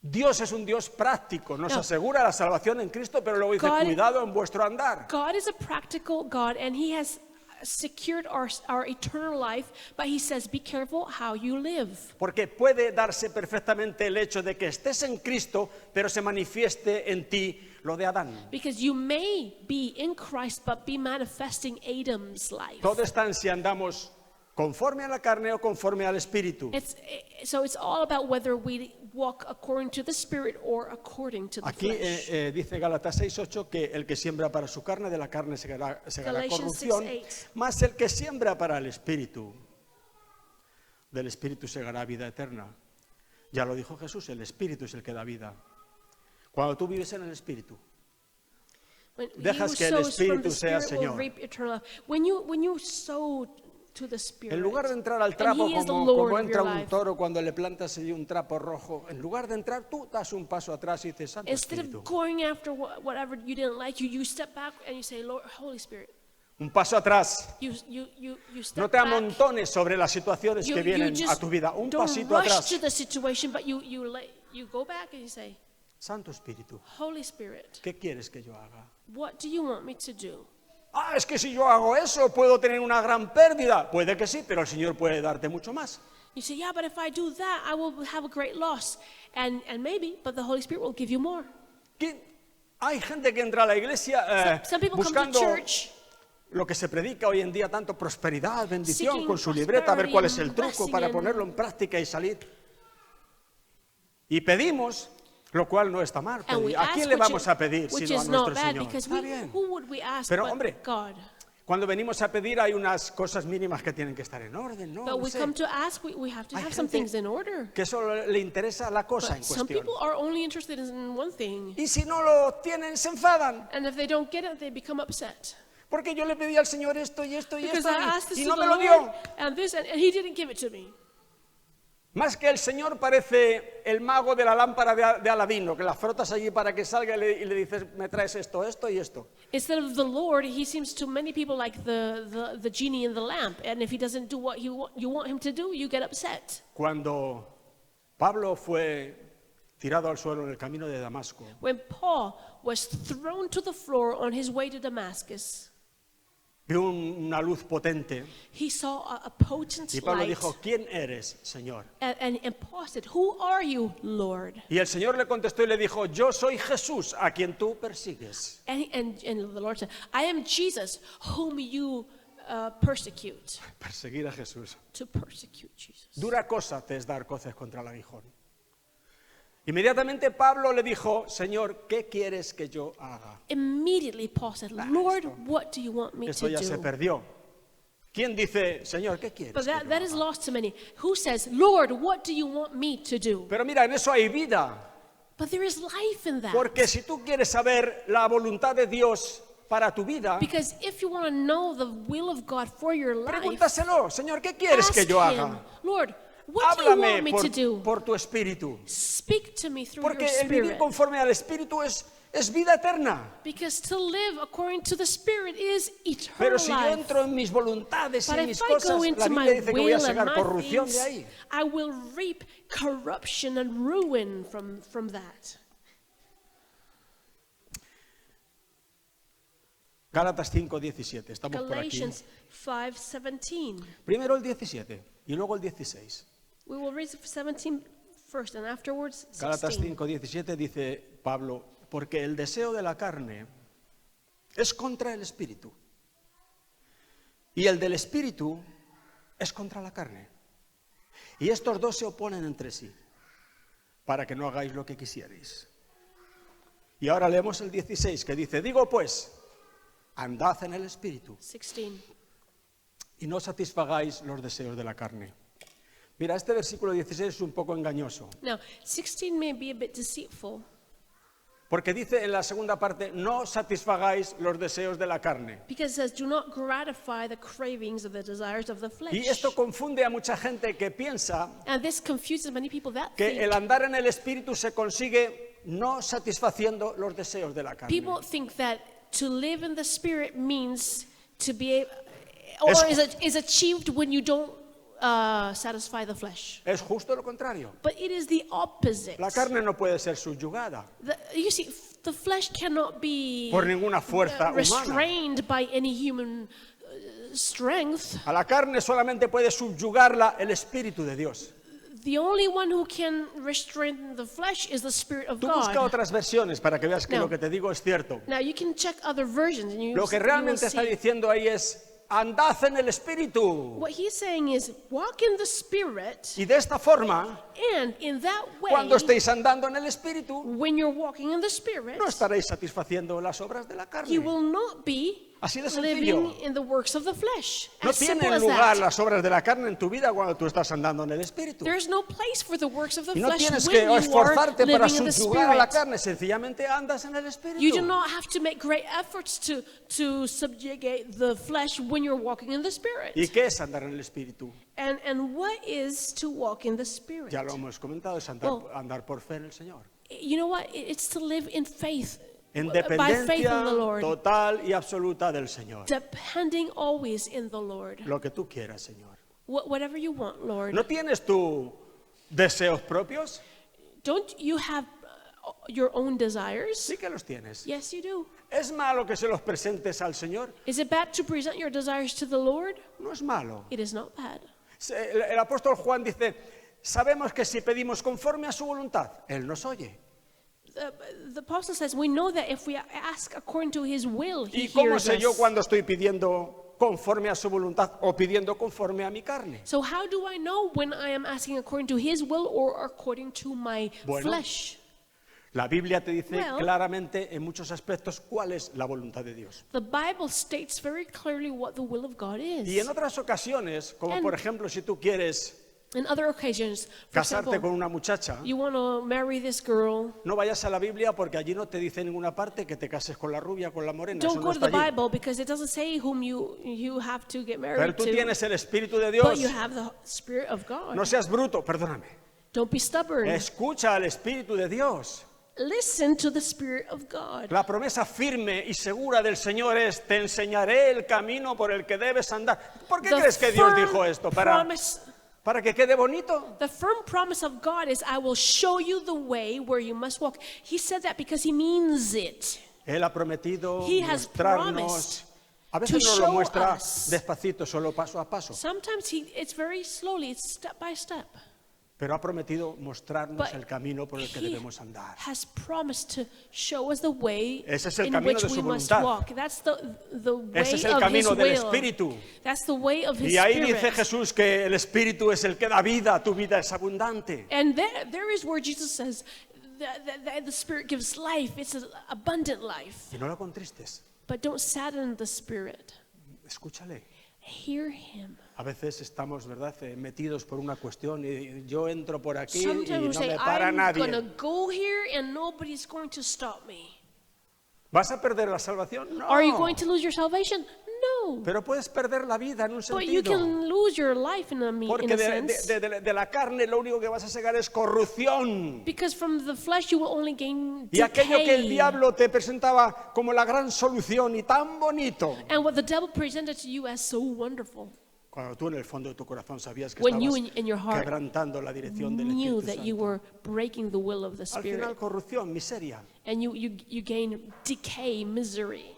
Dios es un Dios práctico, nos No. asegura la salvación en Cristo, pero luego dice, God- cuidado en vuestro andar. God is a practical God, and He has secured our eternal life, but He says, be careful how you live. Porque puede darse perfectamente el hecho de que estés en Cristo, pero se manifieste en ti lo de Adán. Because you may be in Christ, but be manifesting Adam's life. Todo está en si andamos conforme a la carne o conforme al Espíritu. So it's all about whether we walk according to the Spirit or according to the Aquí flesh. dice Gálatas 6:8 que el que siembra para su carne, de la carne segará Galatians corrupción, 6:8. más el que siembra para el Espíritu, del Espíritu segará vida eterna. Ya lo dijo Jesús, el Espíritu es el que da vida. Cuando tú vives en el Espíritu, When dejas he que el who sows from Espíritu the sea Spirit will Señor. reap eternal life. When you sow to the Spirit, en lugar de entrar al and trapo He is the como Lord of entra your un life, toro cuando le plantas allí un trapo rojo, en lugar de entrar tú das un paso atrás y dices, Santo instead Espíritu. of going after whatever you didn't like, you step back and you say, Lord, Holy Spirit. Un paso atrás. You step No te back. amontones sobre las situaciones que vienen a just tu vida. Un don't pasito rush atrás. to the situation, but you go back and you say, Santo Espíritu, Holy Spirit, ¿qué quieres que yo haga? what do you want me to do? Ah, es que si yo hago eso puedo tener una gran pérdida. Puede que sí, pero el Señor puede darte mucho más. You say, yeah, but if I do that, I will have a great loss. And maybe, but the Holy Spirit will give you more. Hay gente que entra a la iglesia Some people come to buscando church lo que se predica hoy en día, tanto prosperidad, bendición, seeking con su libreta, a ver cuál es el prosperity and truco para blessing ponerlo en práctica y salir. Y pedimos, lo cual no está mal. and we pedir. ¿A ask, quién le which vamos a pedir which sino a is not nuestro bad, Señor? because Está bien. who would we ask Pero, but hombre, God? Cuando venimos a pedir hay unas cosas mínimas que tienen que estar en orden, ¿no? But No we sé. come to ask, we have to Hay have some gente things in order. que solo le interesa la cosa en But some cuestión. people are only interested in one thing. Y si no lo tienen, se enfadan. And if they don't get it, they become upset. Porque yo le pedí al Señor esto y esto y Because esto I asked this y to no the me lo Lord, dio. and this, and He didn't give it to me. Más que el Señor parece el mago de la lámpara de Aladino, que la frotas allí para que salga y le dices, me traes esto, esto y esto. Instead of the Lord, He seems to many people like the genie in the lamp. And if He doesn't do what you want Him to do, you get upset. Cuando Pablo fue tirado al suelo en el camino de Damasco, When Paul was thrown to the floor on his way to Damascus, vio una luz potente he saw a potent y Pablo light. dijo, ¿quién eres, Señor? And Paul said, who are you, Lord? Y el Señor le contestó y le dijo, yo soy Jesús, a quien tú persigues. And the Lord said, I am Jesus, whom you persecute. Perseguir a Jesús. To persecute Jesus. Dura cosa te es dar coces contra el aguijón. Inmediatamente Pablo le dijo, Señor, ¿qué quieres que yo haga? Immediately Paul said, Lord, what do you want me Esto to ya se do? perdió. ¿Quién dice, Señor, qué quieres But que yo that is haga? lost to many. Who says, Lord, what do you want me to do? Pero mira, en eso hay vida. But there is life in that. Porque si tú quieres saber la voluntad de Dios para tu vida, Because if you want to know the will of God for your life, pregúntaselo, Señor, ¿qué quieres que ask yo Him, haga? Lord, what do you want Háblame me to do? por tu espíritu. Speak to me through Porque your el vivir spirit. conforme al espíritu es vida eterna. Because to live according to the Spirit is eternal Pero si yo life. entro en mis voluntades But y if mis I cosas, go la into Biblia my dice que voy a will and sacar my corrupción de things, ahí. I will reap corruption and ruin from that. Gálatas 5:17, estamos por aquí. Galatians 5:17. Primero el 17 y luego el 16. We will read 17 first and afterwards Gálatas 16. 5:17 dice Pablo, porque el deseo de la carne es contra el espíritu y el del espíritu es contra la carne. Y estos dos se oponen entre sí para que no hagáis lo que quisierais. Y ahora leemos el 16 que dice, digo pues, andad en el espíritu 16. y no satisfagáis los deseos de la carne. Mira, este versículo 16 es un poco engañoso. Now, 16 may be a bit deceitful. Porque dice en la segunda parte, no satisfagáis los deseos de la carne. Because it says, do not gratify the cravings of the desires of the flesh. Y esto confunde a mucha gente que piensa And this confuses many people that que think. el andar en el Espíritu se consigue no satisfaciendo los deseos de la carne. People think that to live in the Spirit means to be able, or is achieved when you don't satisfy the flesh. Es justo lo contrario. But it is the opposite. La carne no puede ser subyugada You see, the flesh cannot be por ninguna fuerza humana. restrained by any human strength. A la carne solamente puede subyugarla el Espíritu de Dios. The only one who can restrain the flesh is the Spirit of Tú busca God. otras versiones para que veas que No. lo que te digo es cierto. Now you can check other versions and you Lo que will realmente está see. diciendo ahí es, andad en el Espíritu. What he's saying is, walk in the Spirit, Y de esta forma, and in that way, cuando estéis andando en el Espíritu, when you're walking in the Spirit, no estaréis satisfaciendo las obras de la you carne. will not be Así de living sencillo. in the works of the flesh. No As simple tienen as lugar that. las obras de la carne en tu vida cuando tú estás andando en el Espíritu. There's no place for the works of the Y no flesh tienes when que you are esforzarte para living in the subyugar a la Spirit. carne, sencillamente andas en el You do Espíritu. not have to make great efforts to subjugate the flesh when you're walking in the Spirit. ¿Y qué es andar en el Espíritu? And what is to walk in the Spirit? Ya lo hemos comentado, es andar por fe en el Señor. You know what? It's to live in faith, En by faith dependencia in the Lord, total y absoluta del Señor. depending always in the Lord. Lo que tú quieras, Señor. Whatever you want, Lord. ¿No tienes tú deseos propios? Don't you have your own desires? Sí que los tienes. Yes, you do. ¿Es malo que se los presentes al Señor? Is it bad to present your desires to the Lord? No es malo. It is not bad. El apóstol Juan dice, sabemos que si pedimos conforme a su voluntad, Él nos oye. The apostle says, we know that if we ask according to his will, he ¿Y cómo hears sé yo us. cuando estoy pidiendo conforme a su voluntad o pidiendo conforme a mi carne? So how do I know when I am asking according to his will or according to my Bueno, flesh? La Biblia te dice Well, claramente en muchos aspectos cuál es la voluntad de Dios. The Bible states very clearly what the will of God is. Y en otras ocasiones, como And- por ejemplo si tú quieres In other occasions, for casarte example, con una muchacha, you want to marry this girl, no vayas a la Biblia porque allí no te dice en ninguna parte que te cases con la rubia, con la morena, eso don't no go to está the allí. Bible because it doesn't say whom you have to get Pero married tú to. tienes el Espíritu de But Dios. you have the Spirit of God. No seas bruto, perdóname. Don't be stubborn. Escucha al Espíritu de Dios. Listen to the Spirit of God. La promesa firme y segura del Señor es, te enseñaré el camino por el que debes andar. ¿Por qué The crees que Dios firm dijo esto? promise- ¿Para que quede bonito? The firm promise of God is, I will show you the way where you must walk. He said that because he means it. Él ha prometido He has mostrarnos. promised A veces to nos lo show muestra us. despacito, solo paso a paso. Sometimes it's very slowly, it's step by step. Pero ha prometido mostrarnos But el camino por el que he debemos andar. has promised to show us the way Ese es el in camino which de su we must voluntad. walk. That's the way Ese es el of his camino del will. Espíritu. That's the way of his Y ahí Spirit. dice Jesús que el Espíritu es el que da vida, tu vida es abundante. And there is where Jesus says that the Spirit gives life. It's an abundant life. Y no lo contristes, But don't sadden the Spirit. escúchale. Hear him. A veces estamos, ¿verdad?, metidos por una cuestión y yo entro por aquí y Sometimes we no say, me para I'm going to nadie. go here and nobody's going to stop me. ¿Vas a perder la salvación? No. Are you going to lose your salvation? No. Pero puedes perder la vida en un But you sentido. can lose your life in Porque a de, sense. de la carne lo único que vas a sacar es corrupción. Because from the flesh you will only gain Y aquello que el decay. diablo te presentaba como la gran solución y tan bonito, And what the devil presented to you as so wonderful, cuando tú en el fondo de tu corazón sabías que when you estabas in your heart quebrantando la dirección del knew Espíritu that you Santo. were breaking the will of the Al final Spirit. corrupción, miseria. And you gain decay, misery.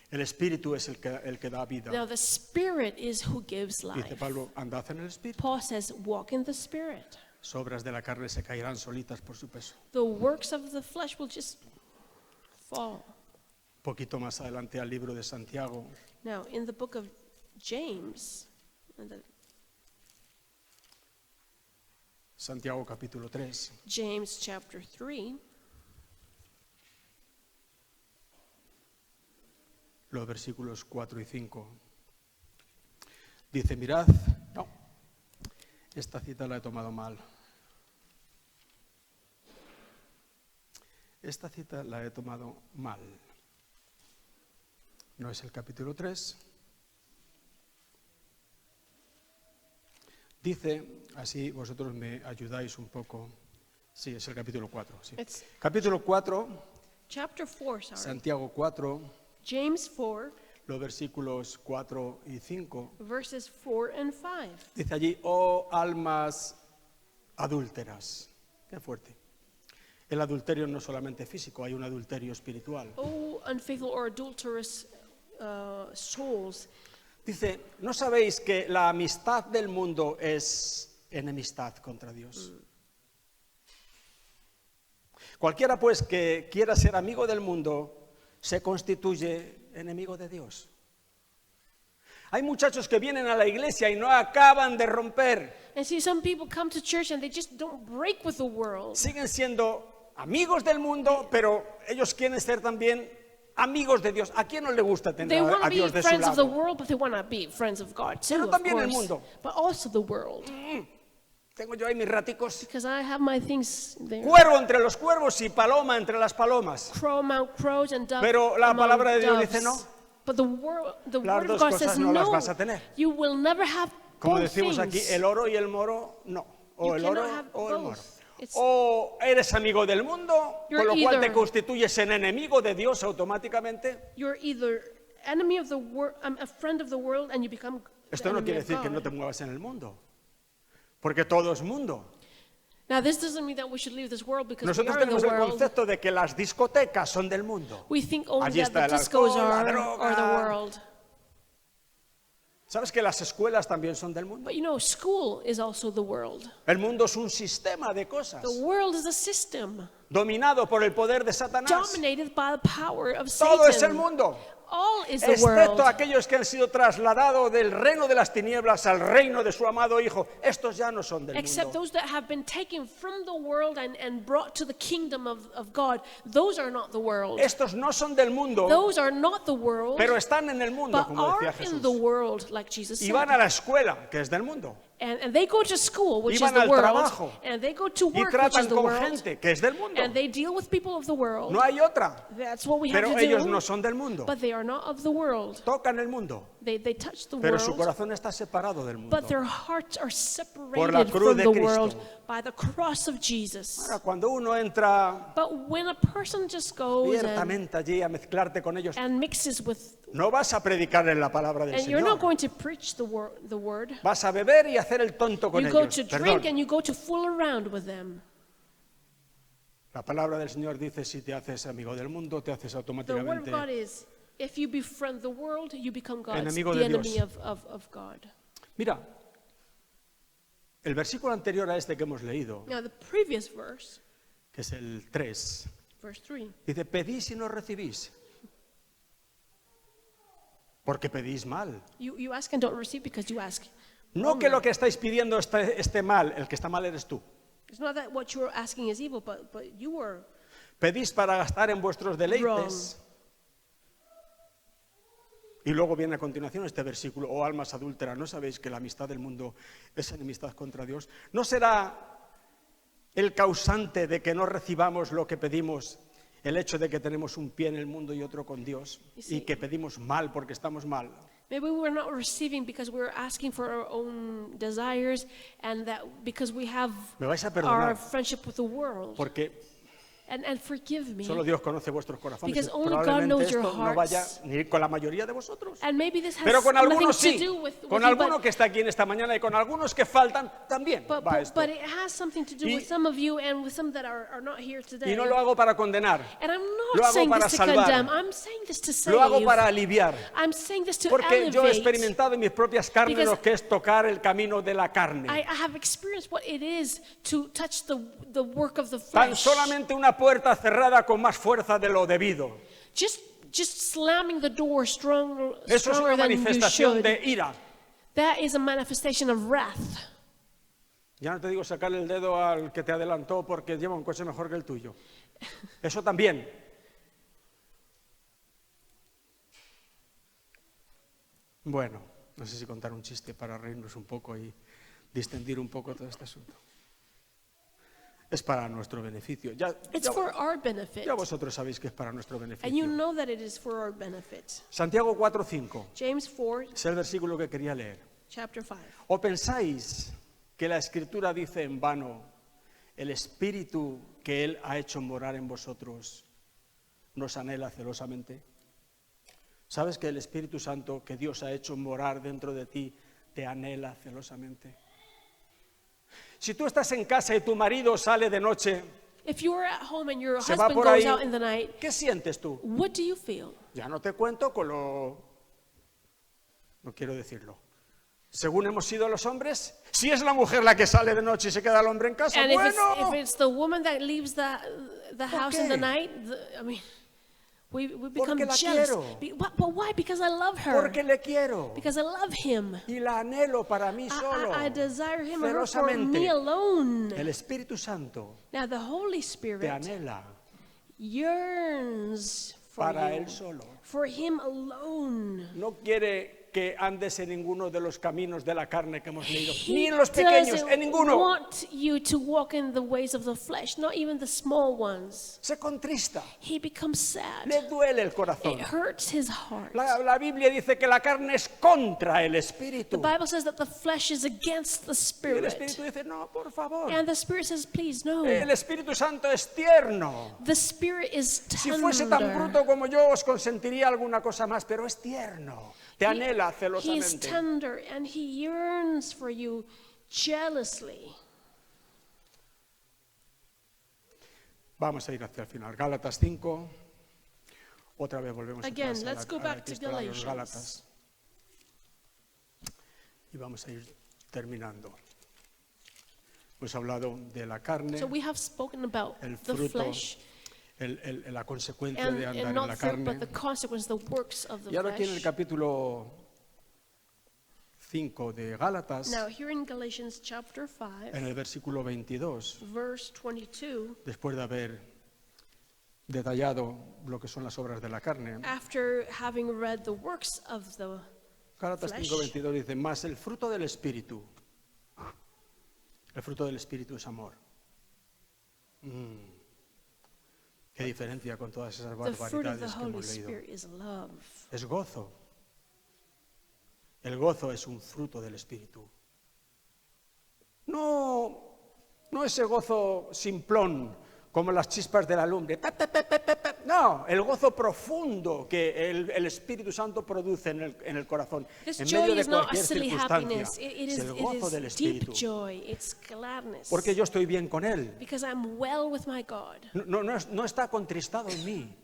El Espíritu es el que da vida. Now the Spirit is who gives Dice life. Pablo, andad en el Espíritu. Paul says, walk in the Spirit. Las obras de la carne se caerán solitas por su peso. The works of the flesh will just fall. Un poquito más adelante al libro de Santiago, Now, in the book of James, Santiago capítulo 3, James chapter 3, los versículos 4 y 5. Dice, mirad, no, esta cita la he tomado mal. Esta cita la he tomado mal. No es el capítulo 3. Dice, así vosotros me ayudáis un poco. Sí, es el capítulo 4. Sí. It's Capítulo 4, chapter 4, sorry. Santiago 4, James 4, los versículos 4 y 5. verses 4 and 5. Dice allí, oh almas adúlteras. Qué fuerte. El adulterio no es solamente físico, hay un adulterio espiritual. Oh, unfaithful or adulterous souls. Dice, ¿no sabéis que la amistad del mundo es enemistad contra Dios? Cualquiera pues que quiera ser amigo del mundo se constituye enemigo de Dios. Hay muchachos que vienen a la iglesia y no acaban de romper. And see, some people come to church and they just don't break with the world. Siguen siendo amigos del mundo, pero ellos quieren ser también amigos de Dios. ¿A quién no le gusta tener They want a to Dios be de su friends of the lado? world, but they want to be friends of God too, Pero of también el course. mundo. But also the world. Tengo yo ahí mis raticos. Because I have my things there. Cuervo entre los cuervos y paloma entre las palomas. Crow among crows and dove Pero la among palabra de Dios doves. dice no. But the word Las of dos God cosas says no las no. vas a tener. You will never have Como both decimos aquí, things. el oro y el moro, no. O You el cannot oro have o el both. moro. It's- O eres amigo del mundo, You're con lo cual te either- constituyes en enemigo de Dios automáticamente. You're either enemy of the world, a friend of the world, and you become Esto the no enemy quiere of decir que God. no te muevas en el mundo, porque todo es mundo. Now, this doesn't mean that we should leave this world because we Nosotros are in tenemos the el world. concepto de que las discotecas son del mundo. We think only Allí that the está el discos alcohol, la are the droga. world. ¿Sabes que las escuelas también son del mundo? But you know, school is also the world. El mundo es un sistema de cosas The world is a system dominado por el poder de Satanás. dominated by the power of Todo es el Satan. mundo, All is the excepto world. aquellos que han sido trasladados del reino de las tinieblas al reino de su amado Hijo. Estos ya no son del Except mundo. those that have been taken from the world and brought to the kingdom of God. Those are not the world. Estos no son del mundo, Those are not the world, pero están en el mundo, but como decía are in Jesús. the world, like Jesus Y said. van a la escuela, que es del mundo. And they go to school, which Y is van the al world, trabajo. and they go to Y work, which tratan is the con world, gente, que es del mundo. and they deal with people of the world. No hay otra. That's what we have Pero to ellos do. no son del mundo. But they are not of the world. Tocan el mundo, They touch the pero su world, corazón está separado del mundo. but their hearts are Por la separated cruz from de the Cristo. world by the cross of Jesus. Ahora, cuando uno entra But when a person just goes abiertamente allí a mezclarte con ellos, and mixes with, no vas a predicar en la palabra del and you're not Señor. going to preach the word, Vas a beber y hacer el tonto con you go ellos. to drink Perdón. and you go to fool around with them. La palabra del Señor dice, si te haces amigo del mundo, te haces The word of automáticamente God is, if you befriend the world, you become God's, Enemigo the de enemy Dios. of God. Mira, el versículo anterior a este que hemos leído, Now the previous verse, que es el 3, verse 3, dice, pedís y no recibís, porque pedís mal. you ask and don't receive because you ask. No que lo que estáis pidiendo esté mal, el que está mal eres tú. It's not that what you're asking is evil, but you are Pedís para gastar en vuestros deleites. Y luego viene a continuación este versículo, oh almas adúlteras, ¿no sabéis que la amistad del mundo es enemistad contra Dios? ¿No será el causante de que no recibamos lo que pedimos el hecho de que tenemos un pie en el mundo y otro con Dios y que pedimos mal porque estamos mal? maybe we're not receiving because we're asking for our own desires and that because we have Me vais a our perdonar friendship with the world. porque And forgive me. solo Dios conoce vuestros corazones. Because Y only God probablemente knows your esto no vaya hearts. ni con la mayoría de vosotros. And maybe this has Pero con nothing algunos to sí, do with con you, alguno but, que está aquí en esta mañana y con algunos que faltan también but, va but, esto. but it has something to do Y- with some of you and with some that are not here today. Y no lo hago para condenar, And I'm lo not hago saying para this to salvar. condemn. I'm saying this to save. lo hago para aliviar. I'm saying this to Porque yo he elevate. experimentado en mis propias carnes Because lo que es tocar el camino de la carne. I have experienced what it is to touch the work of the Tan flesh. solamente una puerta cerrada con más fuerza de lo debido. Just slamming the door Eso es stronger una than you manifestación should. de ira. That is a manifestation of wrath. Ya no te digo sacarle el dedo al que te adelantó porque lleva un coche mejor que el tuyo. Eso también. Bueno, no sé si contar un chiste para reírnos un poco y distendir un poco todo este asunto. Es para nuestro beneficio. It's for our benefit. Ya vosotros sabéis que es para nuestro And you beneficio. know that it is for our benefit. Santiago 4:5 James 4, es el versículo que quería leer. chapter 5. ¿O pensáis que la Escritura dice en vano, el Espíritu que Él ha hecho morar en vosotros nos anhela celosamente? ¿Sabes que el Espíritu Santo que Dios ha hecho morar dentro de ti te anhela celosamente? Si tú estás en casa y tu marido sale de noche, If you're at home and your se va husband por ahí, goes out in the night, ¿qué sientes tú? what do you feel? Ya no te cuento con lo... No quiero decirlo. Según hemos sido los hombres, si es la mujer la que sale de noche y se queda el hombre en casa, And bueno, if it's the woman that leaves the house in the qué? night, we become Porque la jealous. quiero. But why? Because I love her. porque le quiero Because I love him. y la anhelo para mí solo, I desire him or her for celosamente. me alone. El Espíritu Santo Now the Holy te Spirit anhela yearns for para you, Él solo. for him alone. No quiere que andes en ninguno de los caminos de la carne que hemos leído, ni en los pequeños, doesn't en ninguno. want you to walk in the ways of the flesh, not even the small ones. Se contrista, He becomes sad. le duele el corazón. It hurts his heart. La Biblia dice que la carne es contra el The Espíritu. Bible says that the flesh is against the Y el spirit. Espíritu dice, no, por favor. And the Spirit says, please, no. El Espíritu Santo es tierno. The Spirit is Si fuese tan tender. bruto como yo, os consentiría alguna cosa más, pero es tierno. Te anhela He is celosamente. tender and he yearns for you jealously. Vamos a ir hacia el final. Gálatas 5. Otra vez volvemos Again, atrás let's go a la back to epístola de los Galatians. Gálatas. Y vamos a ir terminando. Hemos hablado de la carne, So we have spoken about el the fruto, flesh la consecuencia de andar and en not la the fruit, carne. but the consequence, the works of the Y ahora aquí en el flesh. capítulo 5 de Gálatas, Now here in Galatians chapter 5, en el versículo 22, verse 22, después de haber detallado lo que son las obras de la carne, after having read the works of the Gálatas flesh. 5:22 dice, más el fruto del Espíritu. El fruto del Espíritu es amor. Qué diferencia con todas esas The fruit of the barbaridades que Holy hemos leído. Spirit is love. Es gozo. El gozo es un fruto del Espíritu. No ese gozo simplón como las chispas de la lumbre. No, el gozo profundo que el Espíritu Santo produce en el corazón, This en joy medio de is not a cualquier silly circunstancia. happiness. It Es is, el gozo del it is deep Espíritu. joy. It's gladness. Porque yo estoy bien con Él. Because I'm well with my God. No está contristado en mí.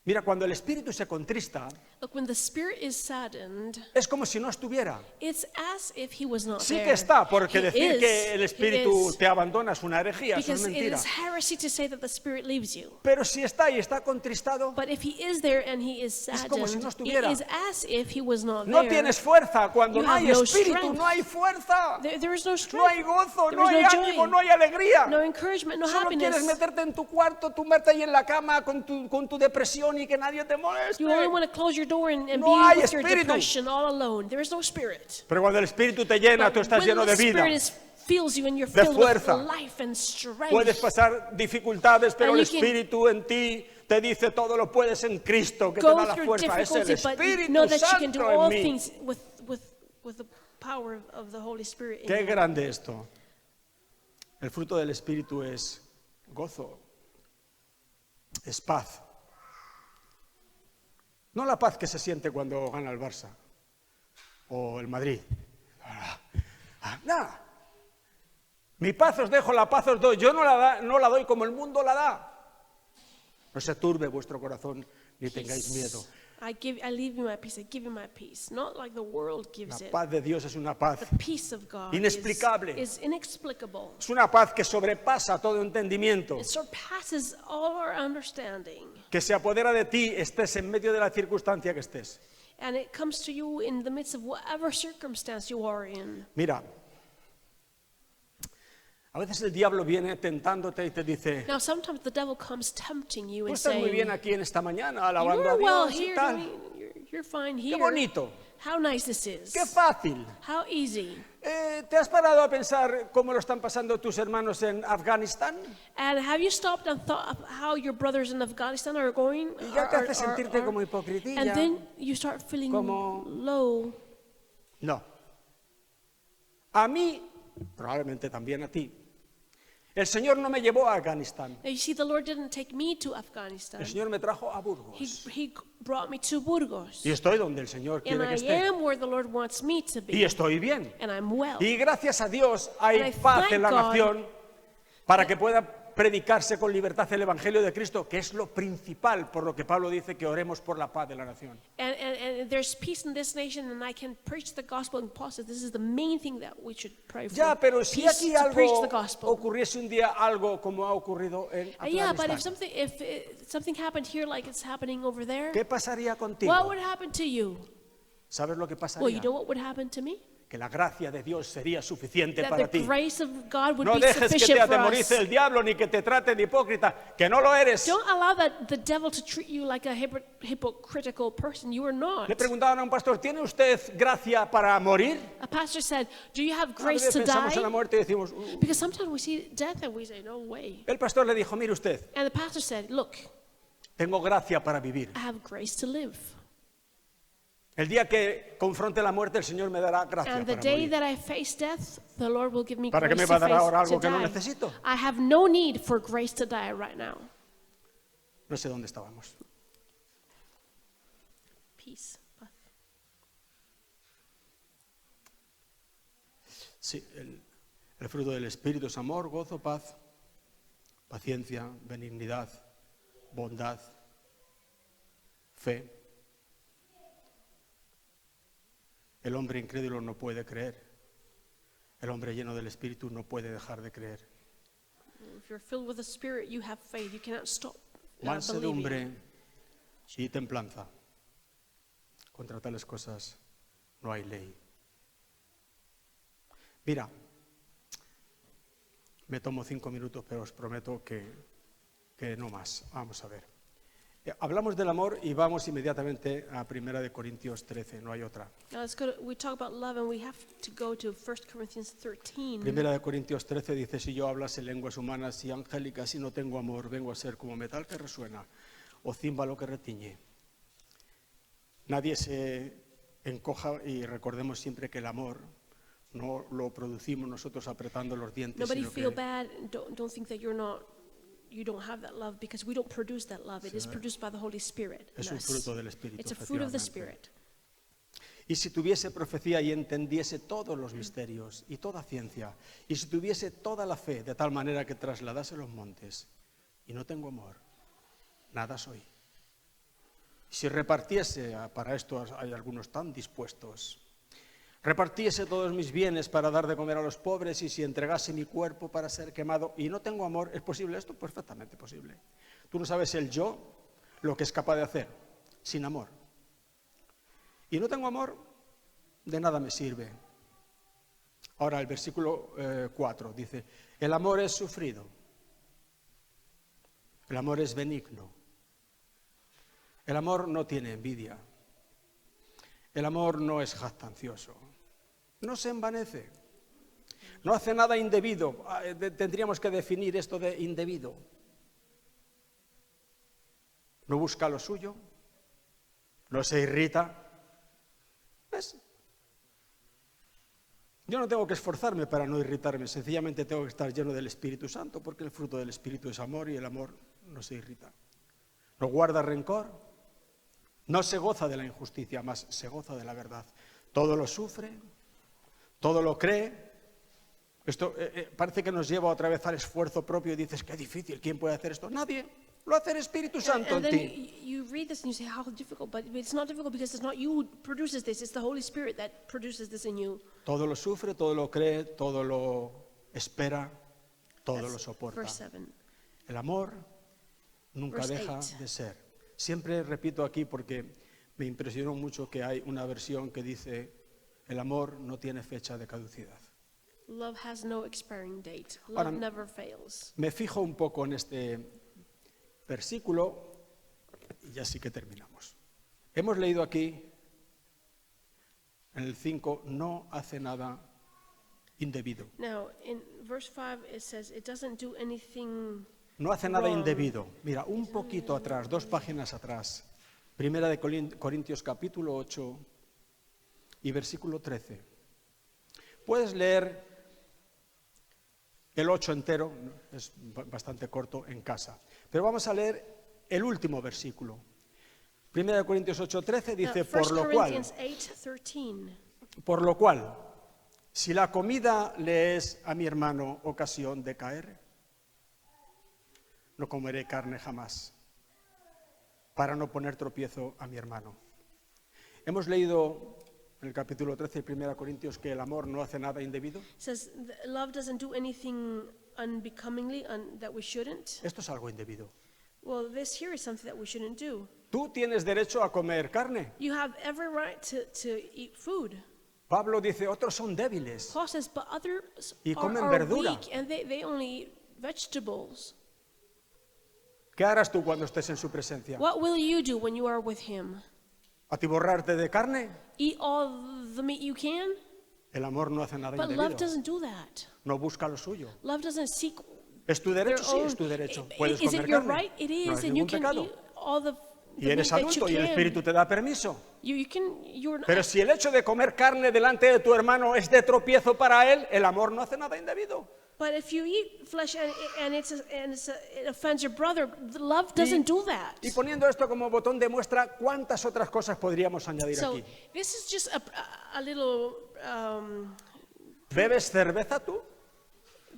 Mira, cuando el Espíritu se contrista, Look, when the Spirit is saddened, es como si no estuviera. it's as if he was not Sí there. que está, porque He decir is, que el he Espíritu is. te abandona es una herejía, eso es Because it mentira. is heresy to say that the Spirit leaves you. Pero si está y está contristado, But if he is there and he is como si saddened, no it estuviera. is as if he was not no there. tienes fuerza. Cuando You no hay have no Espíritu, strength. no hay fuerza. There is no No strength, hay gozo, There no is hay no ánimo, joy. no hay alegría. no encouragement, no Solo quieres happiness. meterte en tu cuarto, tumbarte ahí en la cama con tu depresión y que nadie te moleste. You only want to close your door and No be hay with your espíritu. depression all alone. There is no Spirit. Pero cuando el Espíritu te llena, But tú estás when lleno de the vida. Spirit fills you and you're de filled with fuerza. life and strength. Puedes pasar dificultades, pero And el you can Espíritu en ti te dice todo lo puedes en Cristo, que te Go da la through fuerza. Es el difficulty, but you Espíritu know that you can do Santo all en mí. things with the power of the Holy Spirit in Qué you. grande esto. El fruto del Espíritu es gozo, es paz. No la paz que se siente cuando gana el Barça o el Madrid. Nada. Mi paz os dejo, la paz os doy. Yo no la doy como el mundo la da. No se turbe vuestro corazón ni tengáis miedo. I leave you my peace. I give you my peace. Not like the world La gives it. paz de Dios es una paz. The peace of God Inexplicable. is inexplicable. Es una paz que sobrepasa todo entendimiento. It surpasses all our understanding. Que se apodera de ti, estés en medio de la circunstancia que estés. And it comes to you in the midst of whatever circumstance you are in. Mira, a veces el diablo viene tentándote y te dice, Now, sometimes the devil comes tempting you tú and estás muy saying, bien aquí en esta mañana, alabando you're a well Dios y here, tal. you're fine Qué here. bonito. How nice this is. ¡Qué fácil! How easy. ¿Te has parado a pensar cómo lo están pasando tus hermanos en Afganistán? And have you stopped and thought of how your brothers in Afghanistan are going? Y ya te hace sentirte como hipocritilla. And then you start feeling Como- low. No. A mí, probablemente también a ti, el Señor no me llevó a Afganistán. Now, you see, the Lord didn't take me to Afghanistan. El Señor me trajo a He Burgos. brought me to Burgos. Y estoy donde el Señor And quiere que I esté. am where the Lord wants me to Y be. estoy bien. And I'm well. Y gracias a Dios And I hay paz thank en la God. nación para que pueda predicarse con libertad el Evangelio de Cristo, que es lo principal, por lo que Pablo dice que oremos por la paz de la nación. And there's peace in this nation, and I can preach the gospel. And Paul says this is the main thing that we should pray for. Ya, pero si Peace aquí to preach algo the gospel. ocurriese un día algo como ha ocurrido en Yeah, but Afganistán, if something happened here like it's happening over there, ¿qué pasaría contigo? what would happen to you? ¿Sabes lo que Well, pasaría? you know what would happen to me? Que la gracia de Dios sería suficiente That para the ti. grace of God would No be dejes que te sufficient for us. atemorice el diablo ni que te trate de hipócrita, que no lo eres. Don't allow the devil to treat you like a hypocritical person. You are not. Le preguntaban a un pastor, ¿tiene usted gracia para morir? A pastor said, "Do you have A grace veces to pensamos en la die?" muerte y decimos, Because sometimes we see death and we say, "No way." El pastor le dijo, mire usted, And the pastor said, "Look, tengo gracia para vivir. I have grace to live. El día que confronte la muerte, el Señor me dará gracia And the para day morir. that I face death, the Lord will give me ¿Para qué grace me va a to dar ahora face algo to que no die. necesito? I have no need for grace to die right now." No sé dónde estábamos. Peace. Sí, el fruto del Espíritu es amor, gozo, paz, paciencia, benignidad, bondad, fe. El hombre incrédulo no puede creer. El hombre lleno del Espíritu no puede dejar de creer. If you're filled with the Spirit, you have faith. You cannot stop believing. Mansedumbre y templanza. Contra tales cosas no hay ley. Mira, me tomo 5 minutos, pero os prometo que no más. Vamos a ver. Hablamos del amor y vamos inmediatamente a 1 Corintios 13, no hay otra. Now let's go we talk about love, and we have to go to 1 Corinthians 13. 1 Corintios 13 dice, si yo hablase lenguas humanas y angélicas y no tengo amor, vengo a ser como metal que resuena o címbalo que retiñe. Nadie se encoja y recordemos siempre que el amor no lo producimos nosotros apretando los dientes, Nobody sino feel que bad. Don't think that you don't have that love, because we don't produce that love. It is produced by the Holy Spirit in es un us. fruto del Espíritu. It's a fruit of the efectivamente. Spirit. Y si tuviese profecía y entendiese todos los misterios y toda ciencia, y si tuviese toda la fe de tal manera que trasladase los montes, y no tengo amor, nada soy. Y si repartiese, para esto hay algunos tan dispuestos, repartiese todos mis bienes para dar de comer a los pobres, y si entregase mi cuerpo para ser quemado, y no tengo amor, ¿es posible esto? Perfectamente posible. Tú no sabes el yo, lo que es capaz de hacer, sin amor. Y no tengo amor, de nada me sirve. Ahora el versículo 4 dice, el amor es sufrido, el amor es benigno, el amor no tiene envidia, el amor no es jactancioso, no se envanece, no hace nada indebido. Tendríamos que definir esto de indebido. No busca lo suyo, no se irrita. ¿Ves? Yo no tengo que esforzarme para no irritarme, sencillamente tengo que estar lleno del Espíritu Santo, porque el fruto del Espíritu es amor y el amor no se irrita. No guarda rencor, no se goza de la injusticia, más se goza de la verdad. Todo lo sufre, todo lo cree. Esto parece que nos lleva otra vez al esfuerzo propio y dices, qué difícil, ¿quién puede hacer esto? Nadie. Lo hace el Espíritu Santo And en then ti. you read this and you say, how difficult, but it's not difficult because it's not you who produces this, it's the Holy Spirit that produces this in you. Todo lo sufre, todo lo cree, todo lo espera, todo lo That's soporta. verse 7. El amor nunca Verse deja 8. de ser. Siempre repito aquí porque me impresionó mucho que hay una versión que dice, el amor no tiene fecha de caducidad. Love has no expiring date. Love Ahora, never fails. Me fijo un poco en este versículo y ya sí que terminamos. Hemos leído aquí En el 5, no hace nada indebido. Now, in verse 5, it says it doesn't do anything. No hace nada Wrong. indebido. Mira, un poquito atrás, 2 páginas atrás. Primera de Corintios capítulo 8 y versículo 13. Puedes leer el 8 entero, es bastante corto, en casa. Pero vamos a leer el último versículo. Primera de Corintios 8:13 dice, 1 por Corinthians 8:13. lo cual, si la comida le es a mi hermano ocasión de caer, no comeré carne jamás, para no poner tropiezo a mi hermano. Hemos leído en el capítulo 13 de 1 Corintios que el amor no hace nada indebido. It says love doesn't do anything unbecomingly that we shouldn't. Esto es algo indebido. Well, this here is something that we shouldn't do. Tú tienes derecho a comer carne. You have every right to eat food. Pablo dice, otros son débiles. Paul says, but others Y comen are verdura. weak and they only eat vegetables. ¿Qué harás tú cuando estés en su presencia? What will you do when you are with him? ¿Atiborrarte de carne? Eat all the meat you can? El amor no hace nada But love indebido. doesn't do that. No busca lo suyo. Love doesn't seek ¿Es tu their derecho? Sí, own. es tu derecho. Puedes Is comer it your carne. right? It No is, es and you ningún can pecado. eat all the Y meat eres that you adulto y el can. Espíritu te da permiso. You're not, Pero si el hecho de comer carne delante de tu hermano es de tropiezo para él, el amor no hace nada indebido. but if you eat flesh and it offends your brother, love doesn't do that. Y poniendo esto como botón de muestra, ¿cuántas otras cosas podríamos añadir So aquí? this is just a little. ¿Bebes cerveza tú?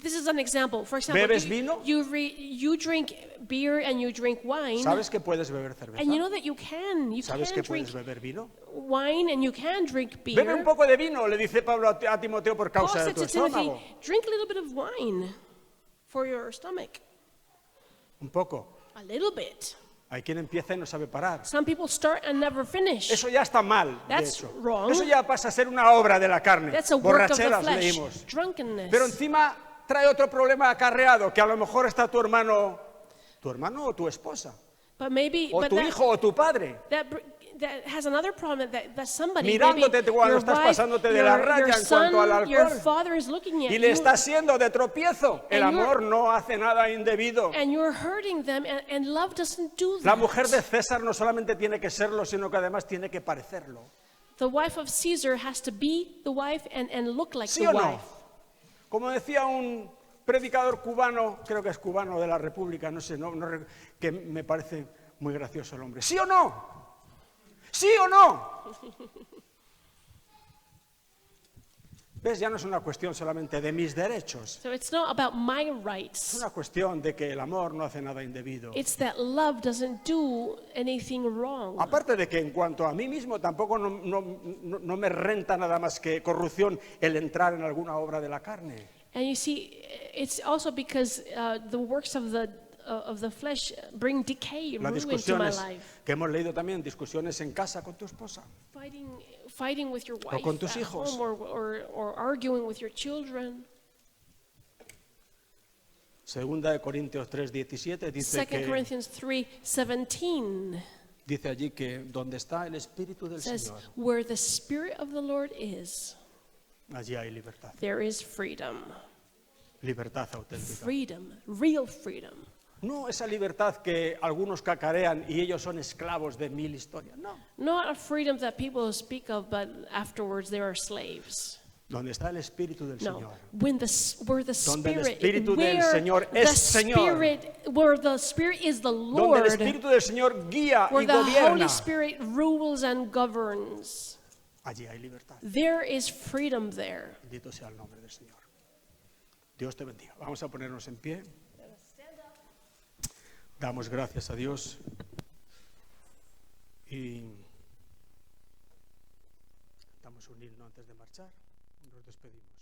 This is an example. For example, ¿Bebes vino? you drink beer and you drink wine, ¿Sabes que puedes beber cerveza? and you know that you can ¿Sabes que drink puedes beber vino? wine and you can drink beer. Bebe un poco de vino, le dice Pablo a Timoteo por Paul causa de said tu to Timothy, estómago. drink a little bit of wine for your stomach. Un poco. A little bit. Hay quien empieza y no sabe parar. Some people start and never finish. Eso ya está mal, de That's hecho. wrong. Eso ya pasa a ser una obra de la carne. That's a work of the Borracheras flesh. leímos. Drunkenness. Pero encima trae otro problema acarreado, que a lo mejor está tu hermano o tu esposa, But maybe, o but tu hijo o tu padre, that has another problem that somebody, mirándote maybe cuando your estás wife, pasándote de la raya your en cuanto al son, your alcohol, father is looking at y le you, está siendo de tropiezo. El And you're- amor no hace nada indebido. and you're hurting them, and love doesn't do that. La mujer de César no solamente tiene que serlo, sino que además tiene que parecerlo. The wife of Caesar has to be the wife and look like ¿Sí the o no? wife. Como decía un predicador cubano, creo que es cubano de la República, no sé, que me parece muy gracioso el hombre. ¿Sí o no? ¿Sí o no? ¿Ves? Ya no es una cuestión solamente de mis derechos. So it's not about my Es rights. una cuestión de que el amor no hace nada indebido. It's that love doesn't do anything wrong. Aparte de que en cuanto a mí mismo tampoco no me renta nada más que corrupción el entrar en alguna obra de la carne. And you see, it's also because the works of the flesh bring decay, Las ruin to my discusiones life. que hemos leído también, discusiones en casa con tu esposa. Fighting with your wife con tus at hijos. home, or arguing with your children. Segunda de Corintios 3:17 dice 2 Corinthians 3:17 dice allí que donde está el Espíritu del says, Señor, where the Spirit of the Lord is, allí hay libertad. there is freedom. Libertad auténtica. Freedom, real freedom. No esa libertad que algunos cacarean y ellos son esclavos de mil historias. No. Not a freedom that people speak of, but afterwards they are slaves. Donde está el Espíritu del No, Señor. where the Donde el Spirit, Espíritu del where Señor the es Señor. where the Spirit is the Donde el Lord, Espíritu del Señor guía where y the gobierna. Holy Spirit rules and governs, Allí hay libertad. there is freedom there. Bendito sea el nombre del Señor. Dios te bendiga. Vamos a ponernos en pie. Damos gracias a Dios y damos un himno antes de marchar. Nos despedimos.